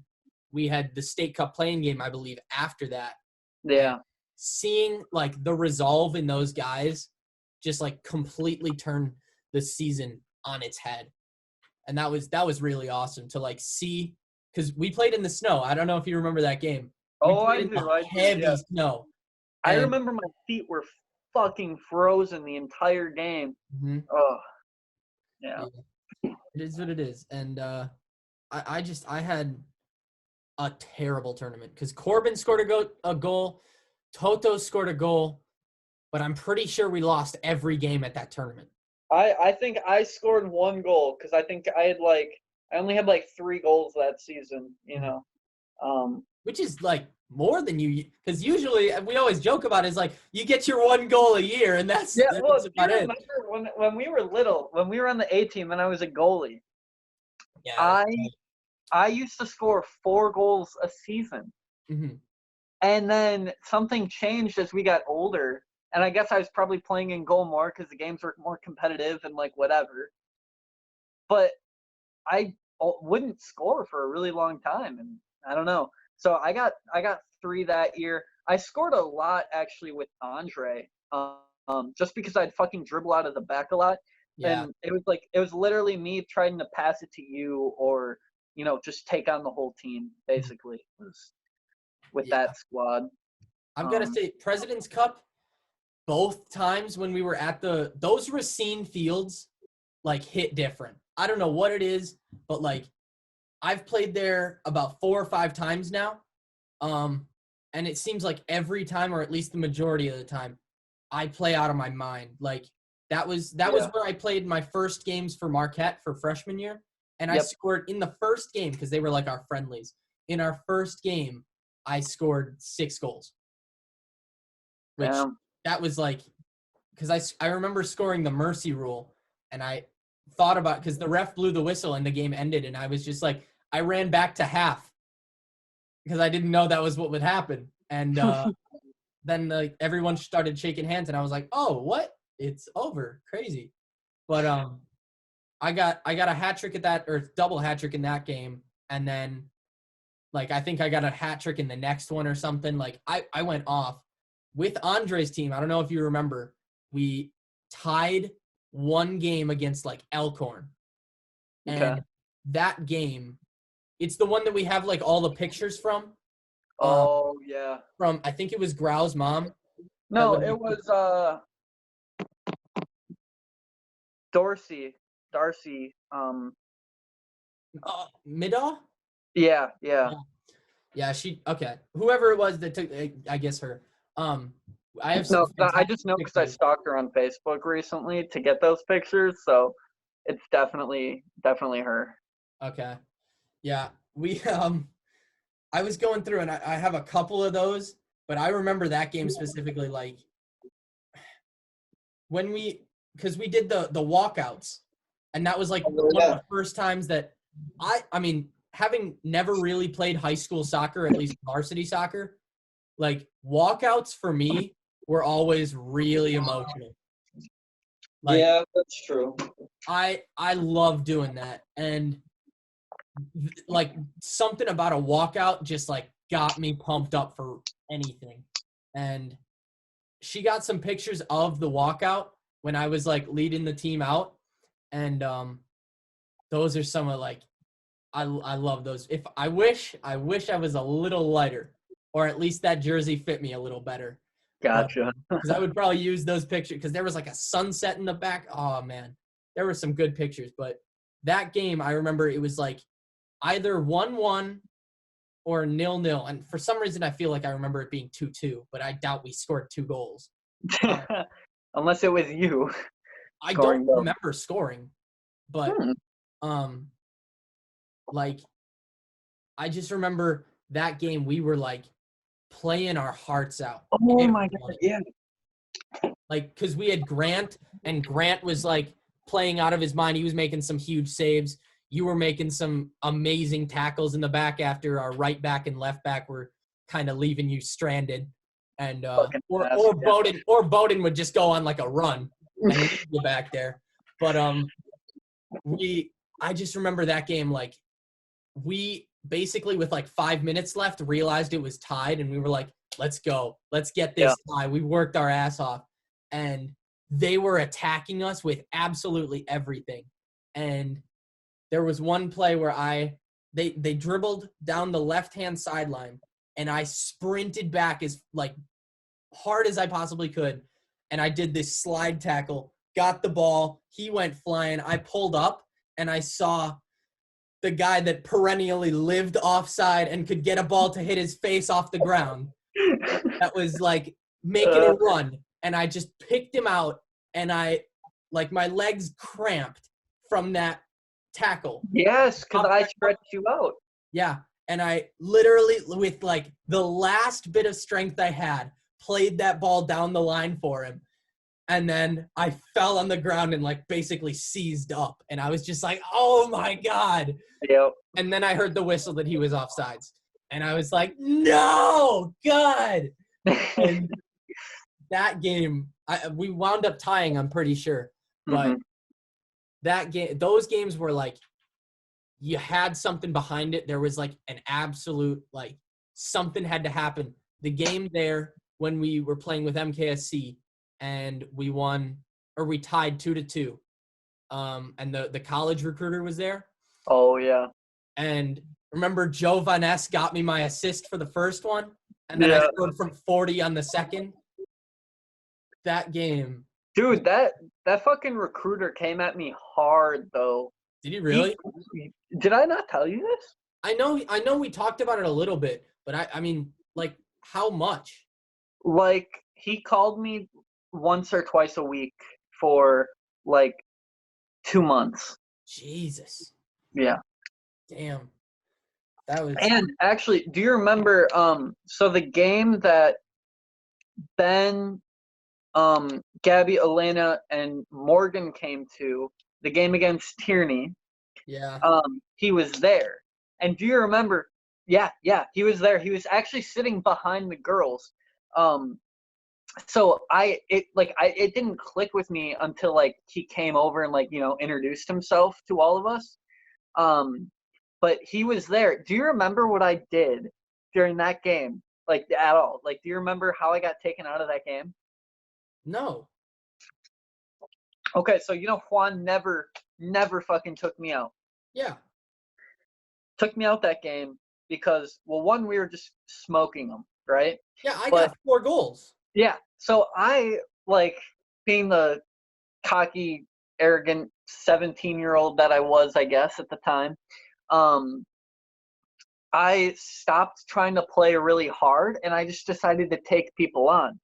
we had the State Cup playing game, I believe, after that. Yeah. And seeing like the resolve in those guys just like completely turn the season on its head. And that was really awesome to like see, because we played in the snow. I don't know if you remember that game. I do. Heavy snow. I remember my feet were fucking frozen the entire game. Mm-hmm. Oh, yeah. It is what it is. And I had a terrible tournament because Corbin scored a goal, Toto scored a goal, but I'm pretty sure we lost every game at that tournament. I think I scored one goal because I think I only had like 3 goals that season, you know. Which is like more than you, because usually we always joke about it, is like you get your 1 goal a year, and that's about it. Remember when we were little, when we were on the A team and I was a goalie, yeah, I used to score 4 goals a season. Mm-hmm. And then something changed as we got older, and I guess I was probably playing in goal more because the games were more competitive and like whatever. But I wouldn't score for a really long time, and I don't know. So I got 3 that year. I scored a lot actually with Andre, just because I'd fucking dribble out of the back a lot. Yeah. And it was literally me trying to pass it to you, or just take on the whole team basically. Was with that squad. I'm gonna say President's Cup. Both times when we were at those Racine fields, like hit different. I don't know what it is, but like I've played there about 4 or 5 times now. And it seems like every time, or at least the majority of the time, I play out of my mind. Like that was where I played my first games for Marquette for freshman year. And I scored in the first game, because they were like our friendlies. In our first game, I scored 6 goals. Which that was like, because I remember scoring the mercy rule, and I thought about, because the ref blew the whistle and the game ended, and I was just like, I ran back to half because I didn't know that was what would happen. And then like everyone started shaking hands, and I was like, oh, what? It's over. Crazy. But I got a hat trick at that, or double hat trick in that game, and then like I think I got a hat trick in the next one or something. Like I went off with Andre's team. I don't know if you remember, we tied 1 game against like Elkhorn. And that game, it's the one that we have like all the pictures from. Oh yeah. From, I think it was Grau's mom. No, it was Darcy. Midaw? Yeah. Yeah, whoever it was that took, I guess her. I have some. No, I just know because I stalked her on Facebook recently to get those pictures, so it's definitely her. Okay. Yeah, we I was going through, and I have a couple of those, but I remember that game specifically, like because we did the walkouts, and that was like one of the first times that I mean, having never really played high school soccer, at least varsity soccer, like walkouts for me were always really emotional. Like, yeah, that's true. I love doing that, and like something about a walkout just like got me pumped up for anything. And she got some pictures of the walkout, when I was like leading the team out, and those are some of like I love those. If I wish I was a little lighter, or at least that jersey fit me a little better. But Gotcha. because I would probably use those pictures because there was like a sunset in the back. Oh man, there were some good pictures. But that game, I remember it was like either 1-1 or 0-0. And for some reason, I feel like I remember it being 2-2, but I doubt we scored 2 goals. Um, Unless it was you I don't scoring those. remember scoring, but Hmm. um, like I just remember that game we were like playing our hearts out. Oh It my was god, fun. yeah. Like because we had Grant, and Grant was like playing out of his mind. He was making some huge saves. You were making some amazing tackles in the back after our right back and left back were kind of leaving you stranded. And Fucking or fast, or yeah. Bowden would just go on like a run and leave you back there. But I just remember that game like we basically with like 5 minutes left realized it was tied, and we were like, let's go, let's get Yeah. this tie. We worked our ass off, and they were attacking us with absolutely everything. And there was one play where they dribbled down the left hand sideline, and I sprinted back as like hard as I possibly could, and I did this slide tackle, got the ball, he went flying, I pulled up, and I saw the guy that perennially lived offside and could get a ball to hit his face off the ground that was like making a run, and I just picked him out, and I like my legs cramped from that tackle. Yes, because I stretched you out. Yeah, and I literally with like the last bit of strength I had played that ball down the line for him, and then I fell on the ground and like basically seized up, and I was just like, oh my god. Yep. And then I heard the whistle that he was offsides. And I was like, no, God. And that game, we wound up tying, I'm pretty sure. But that game, those games were like, you had something behind it. There was like an absolute, like, something had to happen. The game there, when we were playing with MKSC and we won, or we tied 2-2. And the college recruiter was there. Oh yeah. And remember, Joe Van Ness got me my assist for the first one, and then I scored from 40 on the second. That game. Dude, that fucking recruiter came at me hard though. Did he really? Did I not tell you this? I know we talked about it a little bit, but I mean, like, how much? Like, he called me once or twice a week for like 2 months. Jesus. Yeah. Damn. That was. And actually, do you remember so the game that Ben, Gabby, Elena, and Morgan came to, the game against Tierney, Yeah. he was there. And do you remember? Yeah, he was there. He was actually sitting behind the girls. So it didn't click with me until like he came over and like, introduced himself to all of us. But he was there. Do you remember what I did during that game? Like, at all? Like, do you remember how I got taken out of that game? No. Okay, so Juan never fucking took me out. Yeah. Took me out that game because, well, one, we were just smoking them, right? Yeah, I got 4 goals. Yeah, so I, like, being the cocky, arrogant 17-year-old that I was, I guess, at the time, I stopped trying to play really hard, and I just decided to take people on.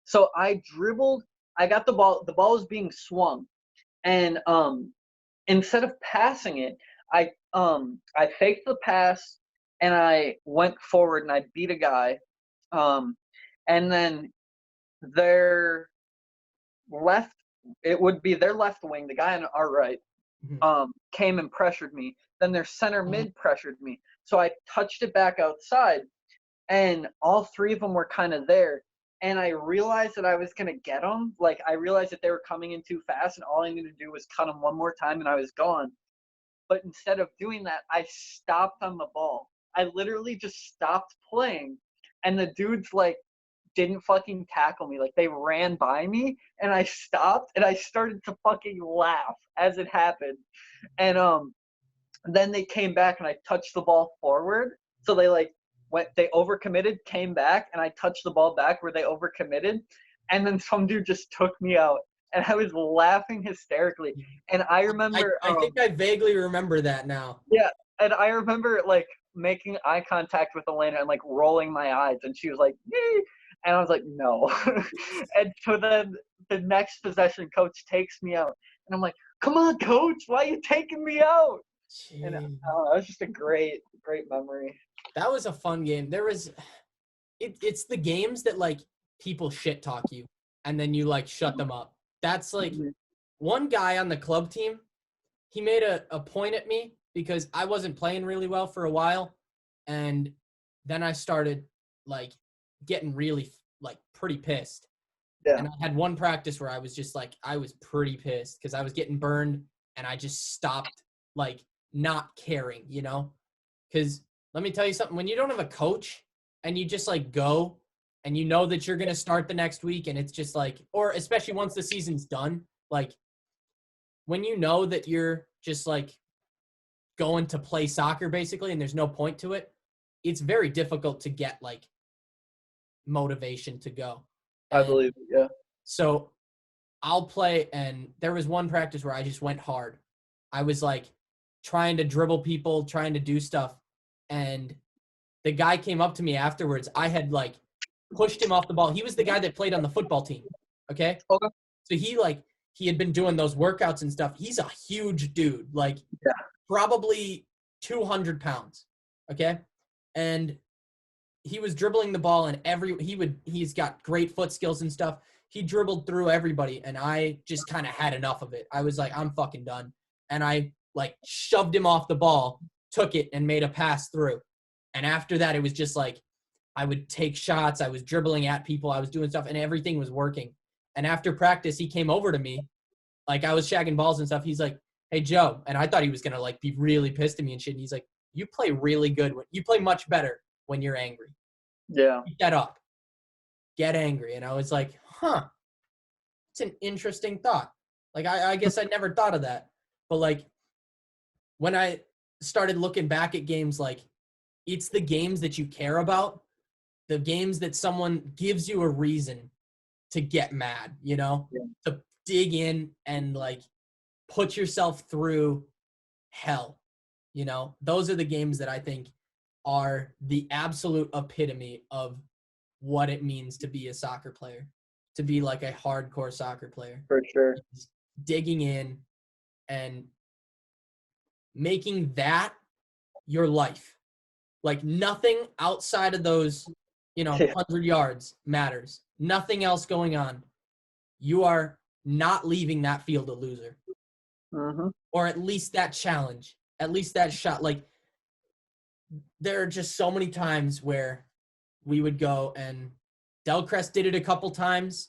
So I dribbled. I got the ball. The ball was being swung, and instead of passing it, I faked the pass, and I went forward and I beat a guy, and then their left, it would be their left wing, the guy on our right, came and pressured me. Then their center mid pressured me. So I touched it back outside, and all 3 of them were kind of there. And I realized that I was going to get them. Like, I realized that they were coming in too fast, and all I needed to do was cut them one more time, and I was gone. But instead of doing that, I stopped on the ball. I literally just stopped playing. And the dude's like, didn't fucking tackle me. Like, they ran by me, and I stopped, and I started to fucking laugh as it happened. And then they came back, and I touched the ball forward. So they they overcommitted, came back, and I touched the ball back where they overcommitted. And then some dude just took me out, and I was laughing hysterically. And I remember, I think I vaguely remember that now. yeah, and I remember like making eye contact with Elena and like rolling my eyes, and she was like, "Yay!" And I was like, "No." And so then the next possession, coach takes me out, and I'm like, "Come on, coach, why are you taking me out?" And Jeez. it was just a great memory. That was a fun game. It's the games that like people shit talk you and then you like shut them up. That's like one guy on the club team, he made a point at me because I wasn't playing really well for a while. And then I started like getting really like pretty pissed. Yeah. And I had one practice where I was just like, I was pretty pissed because I was getting burned and I just stopped like not caring, you know? Because let me tell you something, when you don't have a coach and you just like go and you know that you're going to start the next week and it's just like, or especially once the season's done, like when you know that you're just like going to play soccer basically and there's no point to it, it's very difficult to get like motivation to go. I believe it, yeah. So I'll play, and there was one practice where I just went hard. I was like trying to dribble people, trying to do stuff. And the guy came up to me afterwards. I had like pushed him off the ball. He was the guy that played on the football team. Okay. Okay. So he had been doing those workouts and stuff. He's a huge dude, like probably 200 pounds. Okay. And he was dribbling the ball and he's got great foot skills and stuff. He dribbled through everybody and I just kind of had enough of it. I was like, I'm fucking done. And I like shoved him off the ball, took it and made a pass through. And after that, it was just like, I would take shots. I was dribbling at people. I was doing stuff and everything was working. And after practice, he came over to me. Like I was shagging balls and stuff. He's like, "Hey, Joe." And I thought he was going to like be really pissed at me and shit. And he's like, "You play really good. You play much better when you're angry. Yeah. Keep that up. Get angry." And I was like, huh, it's an interesting thought. Like, I guess I never thought of that. But like, when I started looking back at games, like it's the games that you care about, the games that someone gives you a reason to get mad, you know, to dig in and like put yourself through hell. You know, those are the games that I think are the absolute epitome of what it means to be a soccer player, to be like a hardcore soccer player. For sure. Digging in and making that your life. Like nothing outside of those, 100 yards matters. Nothing else going on. You are not leaving that field a loser. Mm-hmm. Or at least that challenge, at least that shot. Like there are just so many times where we would go, and Delcrest did it a couple times.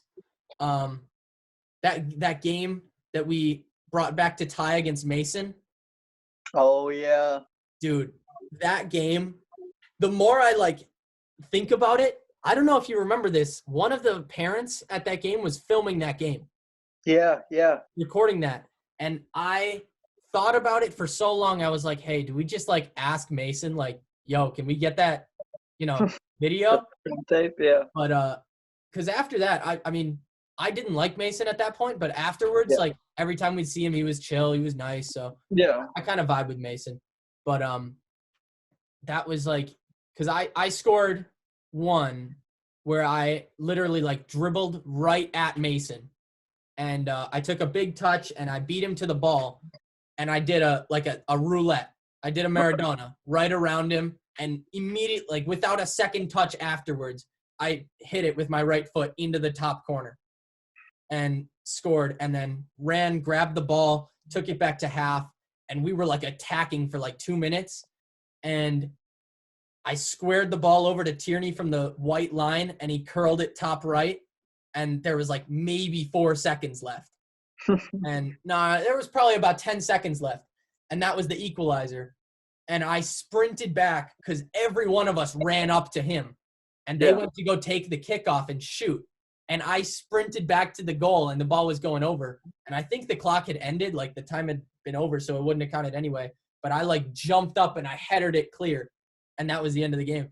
That game that we brought back to tie against Mason. Oh yeah. Dude, that game, the more I like think about it, I don't know if you remember this. One of the parents at that game was filming that game. Yeah. Recording that. And I thought about it for so long. I was like, hey, do we just like ask Mason, like, yo, can we get that, video? Tape, yeah. But because after that, I mean, I didn't like Mason at that point, but afterwards, like every time we'd see him, he was chill, he was nice. So yeah, I kind of vibe with Mason. But that was like, because I scored one where I literally like dribbled right at Mason. And I took a big touch and I beat him to the ball. And I did a roulette. I did a Maradona right around him. And immediately, like without a second touch afterwards, I hit it with my right foot into the top corner and scored, and then ran, grabbed the ball, took it back to half. And we were like attacking for like 2 minutes. And I squared the ball over to Tierney from the white line and he curled it top right. And there was like maybe 4 seconds left. And there was probably about 10 seconds left. And that was the equalizer. And I sprinted back because every one of us ran up to him. and they Yeah. went to go take the kickoff and shoot. And I sprinted back to the goal, and the ball was going over. And I think the clock had ended, like the time had been over, so it wouldn't have counted anyway. But I like jumped up and I headed it clear, and that was the end of the game.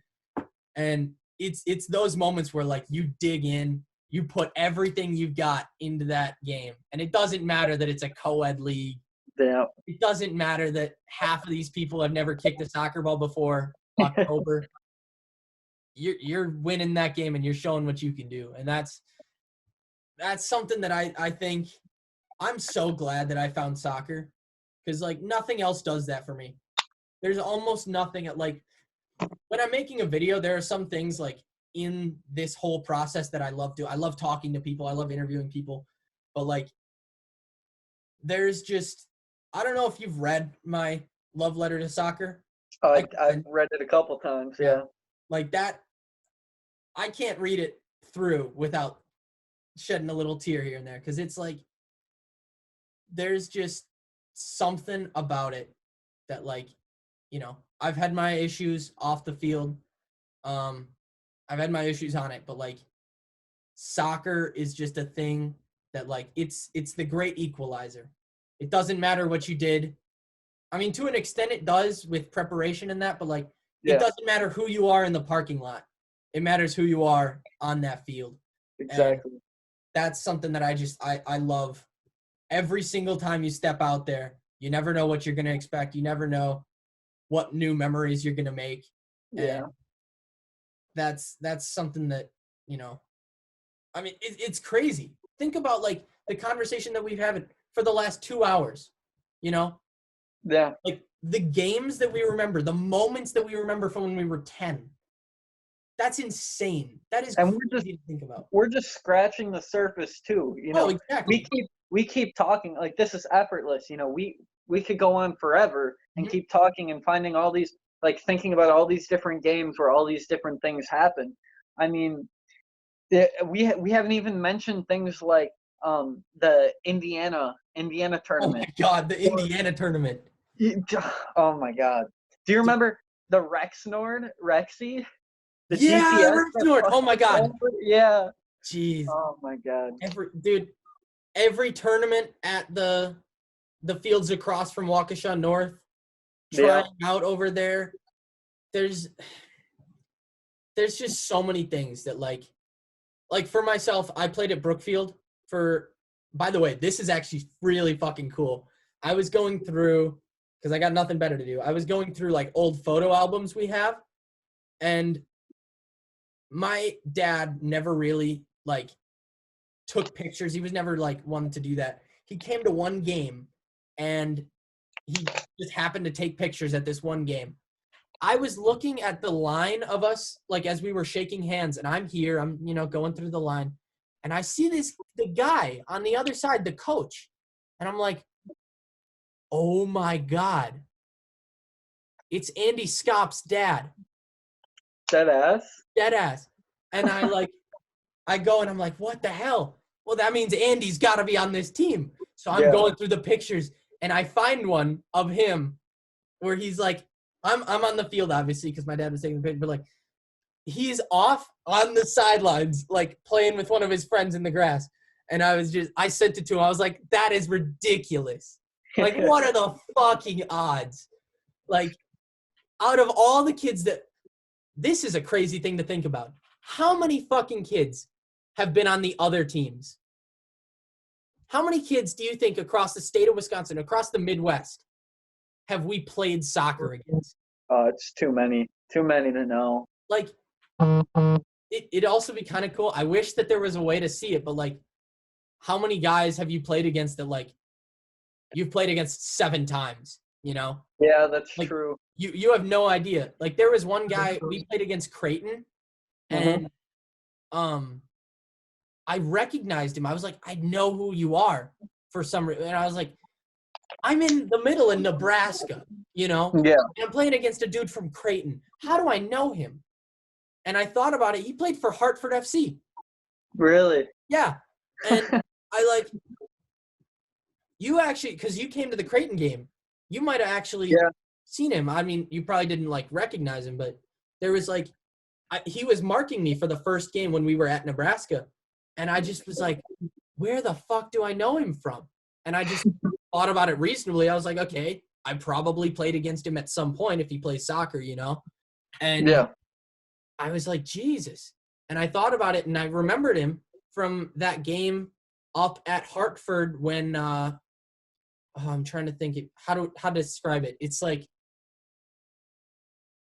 And it's those moments where like you dig in, you put everything you've got into that game, and it doesn't matter that it's a co-ed league. Yeah. It doesn't matter that half of these people have never kicked a soccer ball before October. You're winning that game and you're showing what you can do. And that's something that I think I'm so glad that I found soccer, because like nothing else does that for me. There's almost nothing like when I'm making a video, there are some things like in this whole process that I love doing. I love talking to people. I love interviewing people. But like there's just, I don't know if you've read my love letter to soccer. I've read it a couple times. Yeah. Like that, I can't read it through without shedding a little tear here and there, because it's like there's just something about it that, like, you know, I've had my issues off the field. I've had my issues on it, but like soccer is just a thing that like it's the great equalizer. It doesn't matter what you did. I mean, to an extent it does with preparation and that, but like it doesn't matter who you are in the parking lot. It matters who you are on that field. Exactly. And that's something that I love. Every single time you step out there, you never know what you're going to expect. You never know what new memories you're going to make. Yeah. And that's something that, you know, I mean, it's crazy. Think about like the conversation that we've had for the last 2 hours, you know? Yeah. Like the games that we remember, the moments that we remember from when we were 10. That's insane. That is crazy to think about. We're just scratching the surface too. You know, exactly. we keep talking like this is effortless. You know, we could go on forever and keep talking and finding all these, like thinking about all these different games where all these different things happen. I mean, we haven't even mentioned things like the Indiana tournament. Oh my God, the Indiana tournament. Oh my God. Do you remember the Rexy? The GPS Rexnord. Oh my God. Yeah. Jeez. Oh my God. Every tournament at the fields across from Waukesha North, trying out over there. There's just so many things that like for myself, I played at Brookfield for, by the way, this is actually really fucking cool. I was going through, because I got nothing better to do. I was going through like old photo albums we have, and my dad never really like took pictures. He was never like one to do that. He came to one game and he just happened to take pictures at this one game. I was looking at the line of us, like as we were shaking hands, and I'm here, I'm, you know, going through the line, and I see the guy on the other side, the coach, and I'm like, oh my God, it's Andy Scopp's dad. Dead ass. And I go and I'm like, what the hell? Well, that means Andy's got to be on this team. So I'm going through the pictures, and I find one of him where he's like, I'm on the field, obviously, because my dad was taking the picture, but like he's off on the sidelines, like playing with one of his friends in the grass. And I sent it to him. I was like, that is ridiculous. Like, what are the fucking odds? Like, out of all the kids this is a crazy thing to think about. How many fucking kids have been on the other teams? How many kids do you think across the state of Wisconsin, across the Midwest, have we played soccer against? It's too many to know. Like, it'd also be kind of cool. I wish that there was a way to see it, but like, how many guys have you played against that like you've played against 7 times, you know? Yeah, that's like, true. You have no idea. Like there was one guy we played against Creighton, and I recognized him. I was like, I know who you are for some reason. And I was like, I'm in the middle in Nebraska, you know? Yeah. And I'm playing against a dude from Creighton. How do I know him? And I thought about it. He played for Hartford FC. Really? Yeah. And you actually, because you came to the Creighton game, you might have actually seen him. I mean, you probably didn't like recognize him, but there was like he was marking me for the first game when we were at Nebraska. And I just was like, where the fuck do I know him from? And I just thought about it reasonably. I was like, okay, I probably played against him at some point if he plays soccer, you know? And Yeah. I was like, Jesus. And I thought about it, and I remembered him from that game up at Hartford when I'm trying to think how to describe it. It's like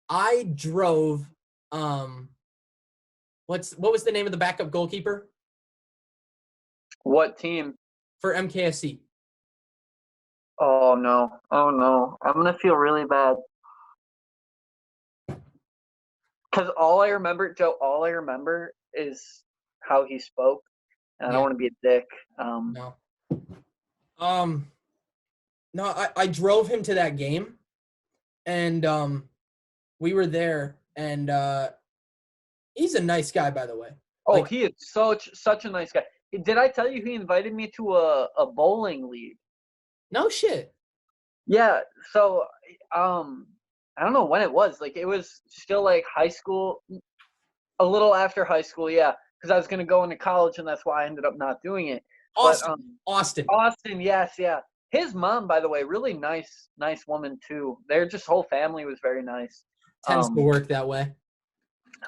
I drove what was the name of the backup goalkeeper What team? for MKSC? Oh no. Oh no. I'm gonna feel really bad. Because all I remember, Joe, all I remember is how he spoke. And I don't Yeah. want to be a dick. No. No, I drove him to that game, and we were there, and he's a nice guy, by the way. Oh, Like, he is such a nice guy. Did I tell you he invited me to a bowling league? no shit. Yeah. So, I don't know when it was. Like, it was still like high school, a little after high school. Yeah, because I was gonna go into college, and that's why I ended up not doing it. Austin. But Austin, yes, yeah. His mom, by the way, really nice woman too. Their just whole family was very nice. Tends to work that way.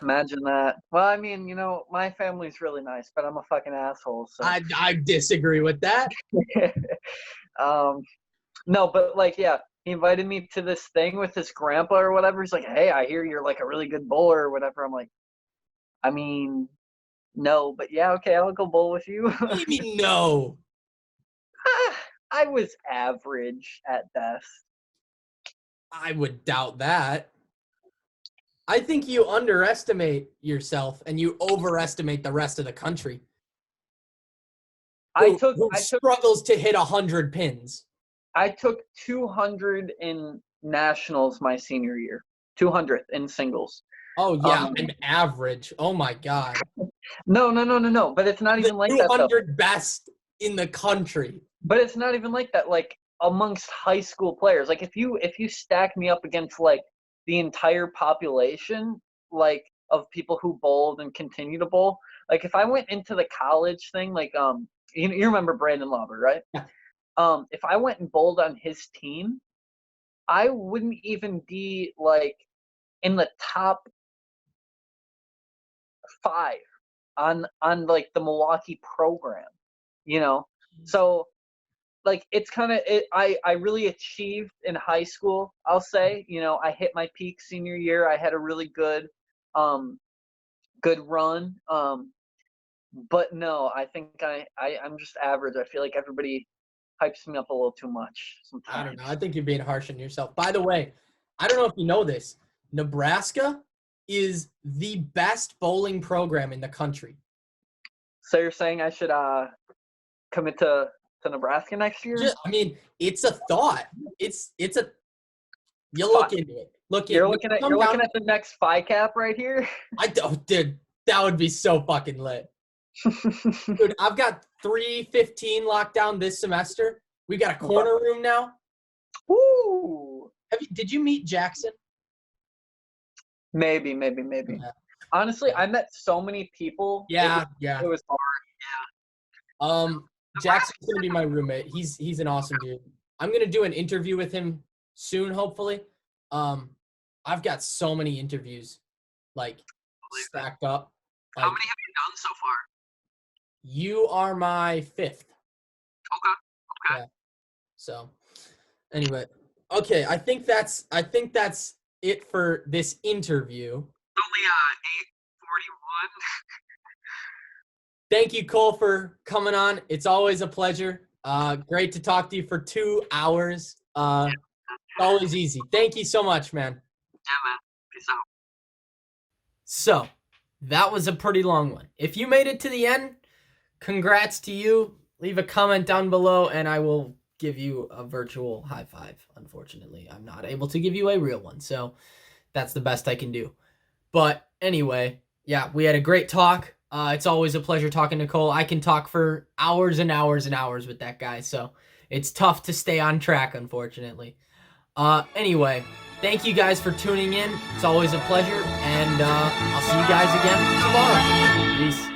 Imagine that. Well, I mean, my family's really nice, but I'm a fucking asshole. So. I disagree with that. No, but like, yeah, he invited me to this thing with his grandpa or whatever. He's like, hey, I hear you're like a really good bowler or whatever. I'm like, I mean, no, but yeah, okay, I'll go bowl with you. What do you mean no? I was average at best. I would doubt that. I think you underestimate yourself and you overestimate the rest of the country. I took struggles to hit 100 pins. I took 200 in nationals my senior year. 200th in singles. Oh yeah, an average. Oh my god. No. But it's not even like that. 200 best in the country. But it's not even like that. Like amongst high school players, like if you stack me up against like the entire population, like of people who bowled and continue to bowl, like if I went into the college thing, like you remember Brandon Lauber, right? Yeah. If I went and bowled on his team, I wouldn't even be like in the top 5 on like the Milwaukee program, So like it's kind of I really achieved in high school, I'll say. I hit my peak senior year. I had a really good run. But no, I think I'm just average. I feel like everybody hypes me up a little too much sometimes. I don't know. I think you're being harsh on yourself. By the way, I don't know if you know this. Nebraska is the best bowling program in the country. So you're saying I should commit to Nebraska next year? I mean, it's a thought. It's a you look into it. You're looking at the next FICAP right here. Dude, that would be so fucking lit. Dude, I've got 315 locked down this semester. We got a corner room now. Woo! Did you meet Jackson? Maybe. Yeah. Honestly, I met so many people. Yeah. It was hard. Yeah. Jackson's gonna be my roommate. He's an awesome dude. I'm gonna do an interview with him soon, hopefully. I've got so many interviews, like stacked up. How many have you done so far? You are my 5th. Okay. Yeah. So, anyway, okay. I think that's it for this interview. Only 8:41. Thank you, Cole, for coming on. It's always a pleasure. Great to talk to you for 2 hours. Always easy. Thank you so much, man. Yeah, man. Peace out. So, that was a pretty long one. If you made it to the end, congrats to you. Leave a comment down below, and I will give you a virtual high five. Unfortunately, I'm not able to give you a real one, so that's the best I can do. But anyway, yeah, we had a great talk. It's always a pleasure talking to Cole. I can talk for hours and hours and hours with that guy, so it's tough to stay on track, unfortunately. Anyway, thank you guys for tuning in. It's always a pleasure, and and I'll see you guys again tomorrow. Peace.